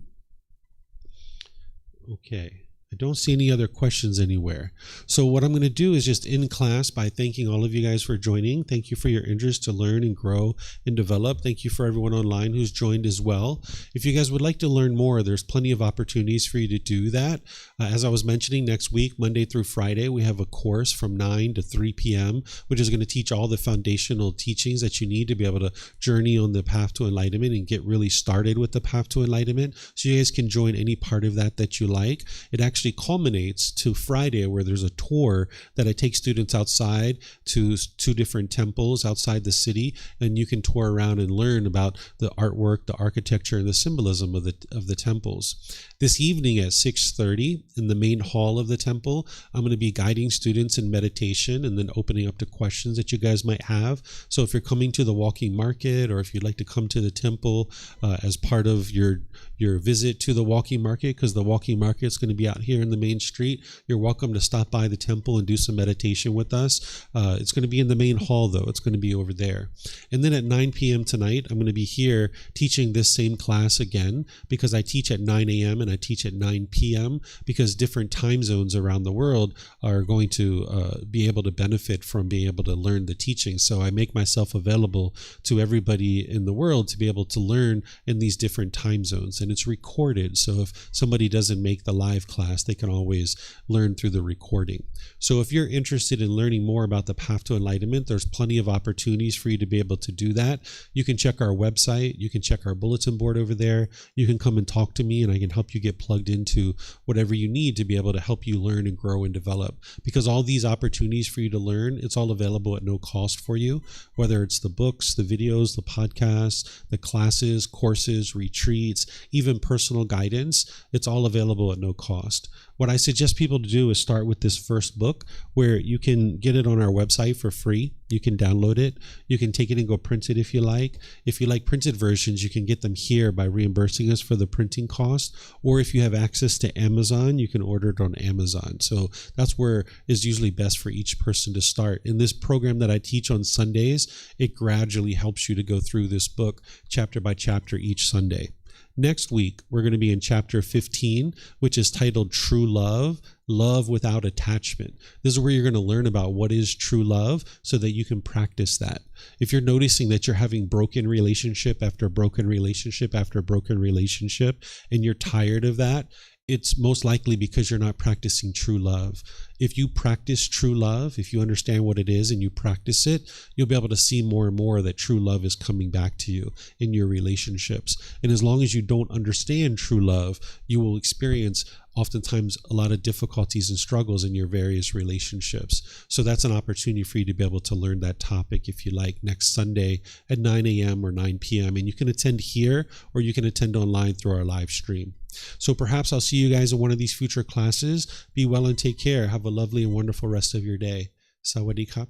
Okay. I don't see any other questions anywhere. So what I'm going to do is just end class by thanking all of you guys for joining. Thank you for your interest to learn and grow and develop. Thank you for everyone online who's joined as well. If you guys would like to learn more, there's plenty of opportunities for you to do that. As I was mentioning, next week, Monday through Friday, we have a course from 9 to 3 p.m., which is going to teach all the foundational teachings that you need to be able to journey on the path to enlightenment and get really started with the path to enlightenment. So you guys can join any part of that you like. It actually culminates to Friday, where there's a tour that I take students outside to 2 different temples outside the city, and you can tour around and learn about the artwork, the architecture, and the symbolism of the temples. This evening at 6:30 in the main hall of the temple, I'm going to be guiding students in meditation and then opening up to questions that you guys might have. So if you're coming to the walking market, or if you'd like to come to the temple as part of your visit to the walking market, because the walking market is going to be out here in the main street, you're welcome to stop by the temple and do some meditation with us. It's going to be in the main hall, though. It's going to be over there. And then at 9 p.m. tonight, I'm going to be here teaching this same class again, because I teach at 9 a.m. and I teach at 9 p.m. because different time zones around the world are going to be able to benefit from being able to learn the teaching. So I make myself available to everybody in the world to be able to learn in these different time zones. And it's recorded, so if somebody doesn't make the live class, they can always learn through the recording. So if you're interested in learning more about the path to enlightenment, there's plenty of opportunities for you to be able to do that. You can check our website, you can check our bulletin board over there, you can come and talk to me and I can help you get plugged into whatever you need to be able to help you learn and grow and develop. Because all these opportunities for you to learn, it's all available at no cost for you, whether it's the books, the videos, the podcasts, the classes, courses, retreats, even personal guidance. It's all available at no cost. What I suggest people to do is start with this first book, where you can get it on our website for free. You can download it. You can take it and go print it if you like. If you like printed versions, you can get them here by reimbursing us for the printing cost. Or if you have access to Amazon, you can order it on Amazon. So that's where is usually best for each person to start. In this program that I teach on Sundays, it gradually helps you to go through this book chapter by chapter each Sunday. Next week, we're going to be in chapter 15, which is titled True Love, Love Without Attachment. This is where you're going to learn about what is true love so that you can practice that. If you're noticing that you're having broken relationship after broken relationship after broken relationship, and you're tired of that, it's most likely because you're not practicing true love. If you practice true love, if you understand what it is and you practice it, you'll be able to see more and more that true love is coming back to you in your relationships. And as long as you don't understand true love, you will experience oftentimes a lot of difficulties and struggles in your various relationships. So that's an opportunity for you to be able to learn that topic, if you like, next Sunday at 9 a.m. or 9 p.m. And you can attend here or you can attend online through our live stream. So perhaps I'll see you guys in one of these future classes. Be well and take care. Have a lovely and wonderful rest of your day. Sawadee Kap.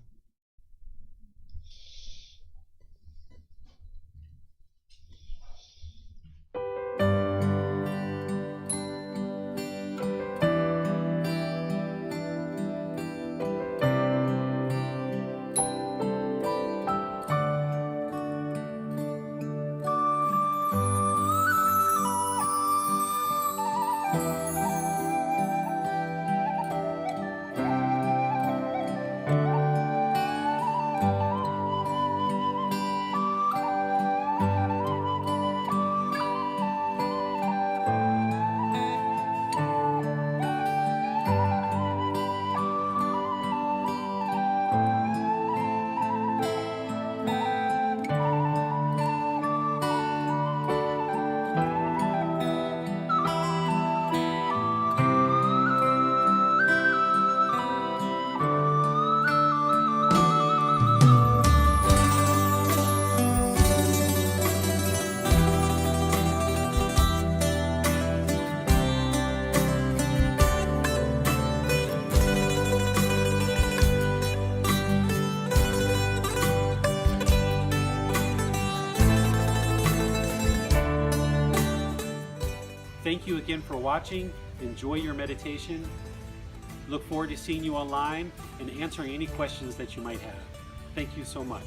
Thank you again for watching. Enjoy your meditation. Look forward to seeing you online and answering any questions that you might have. Thank you so much.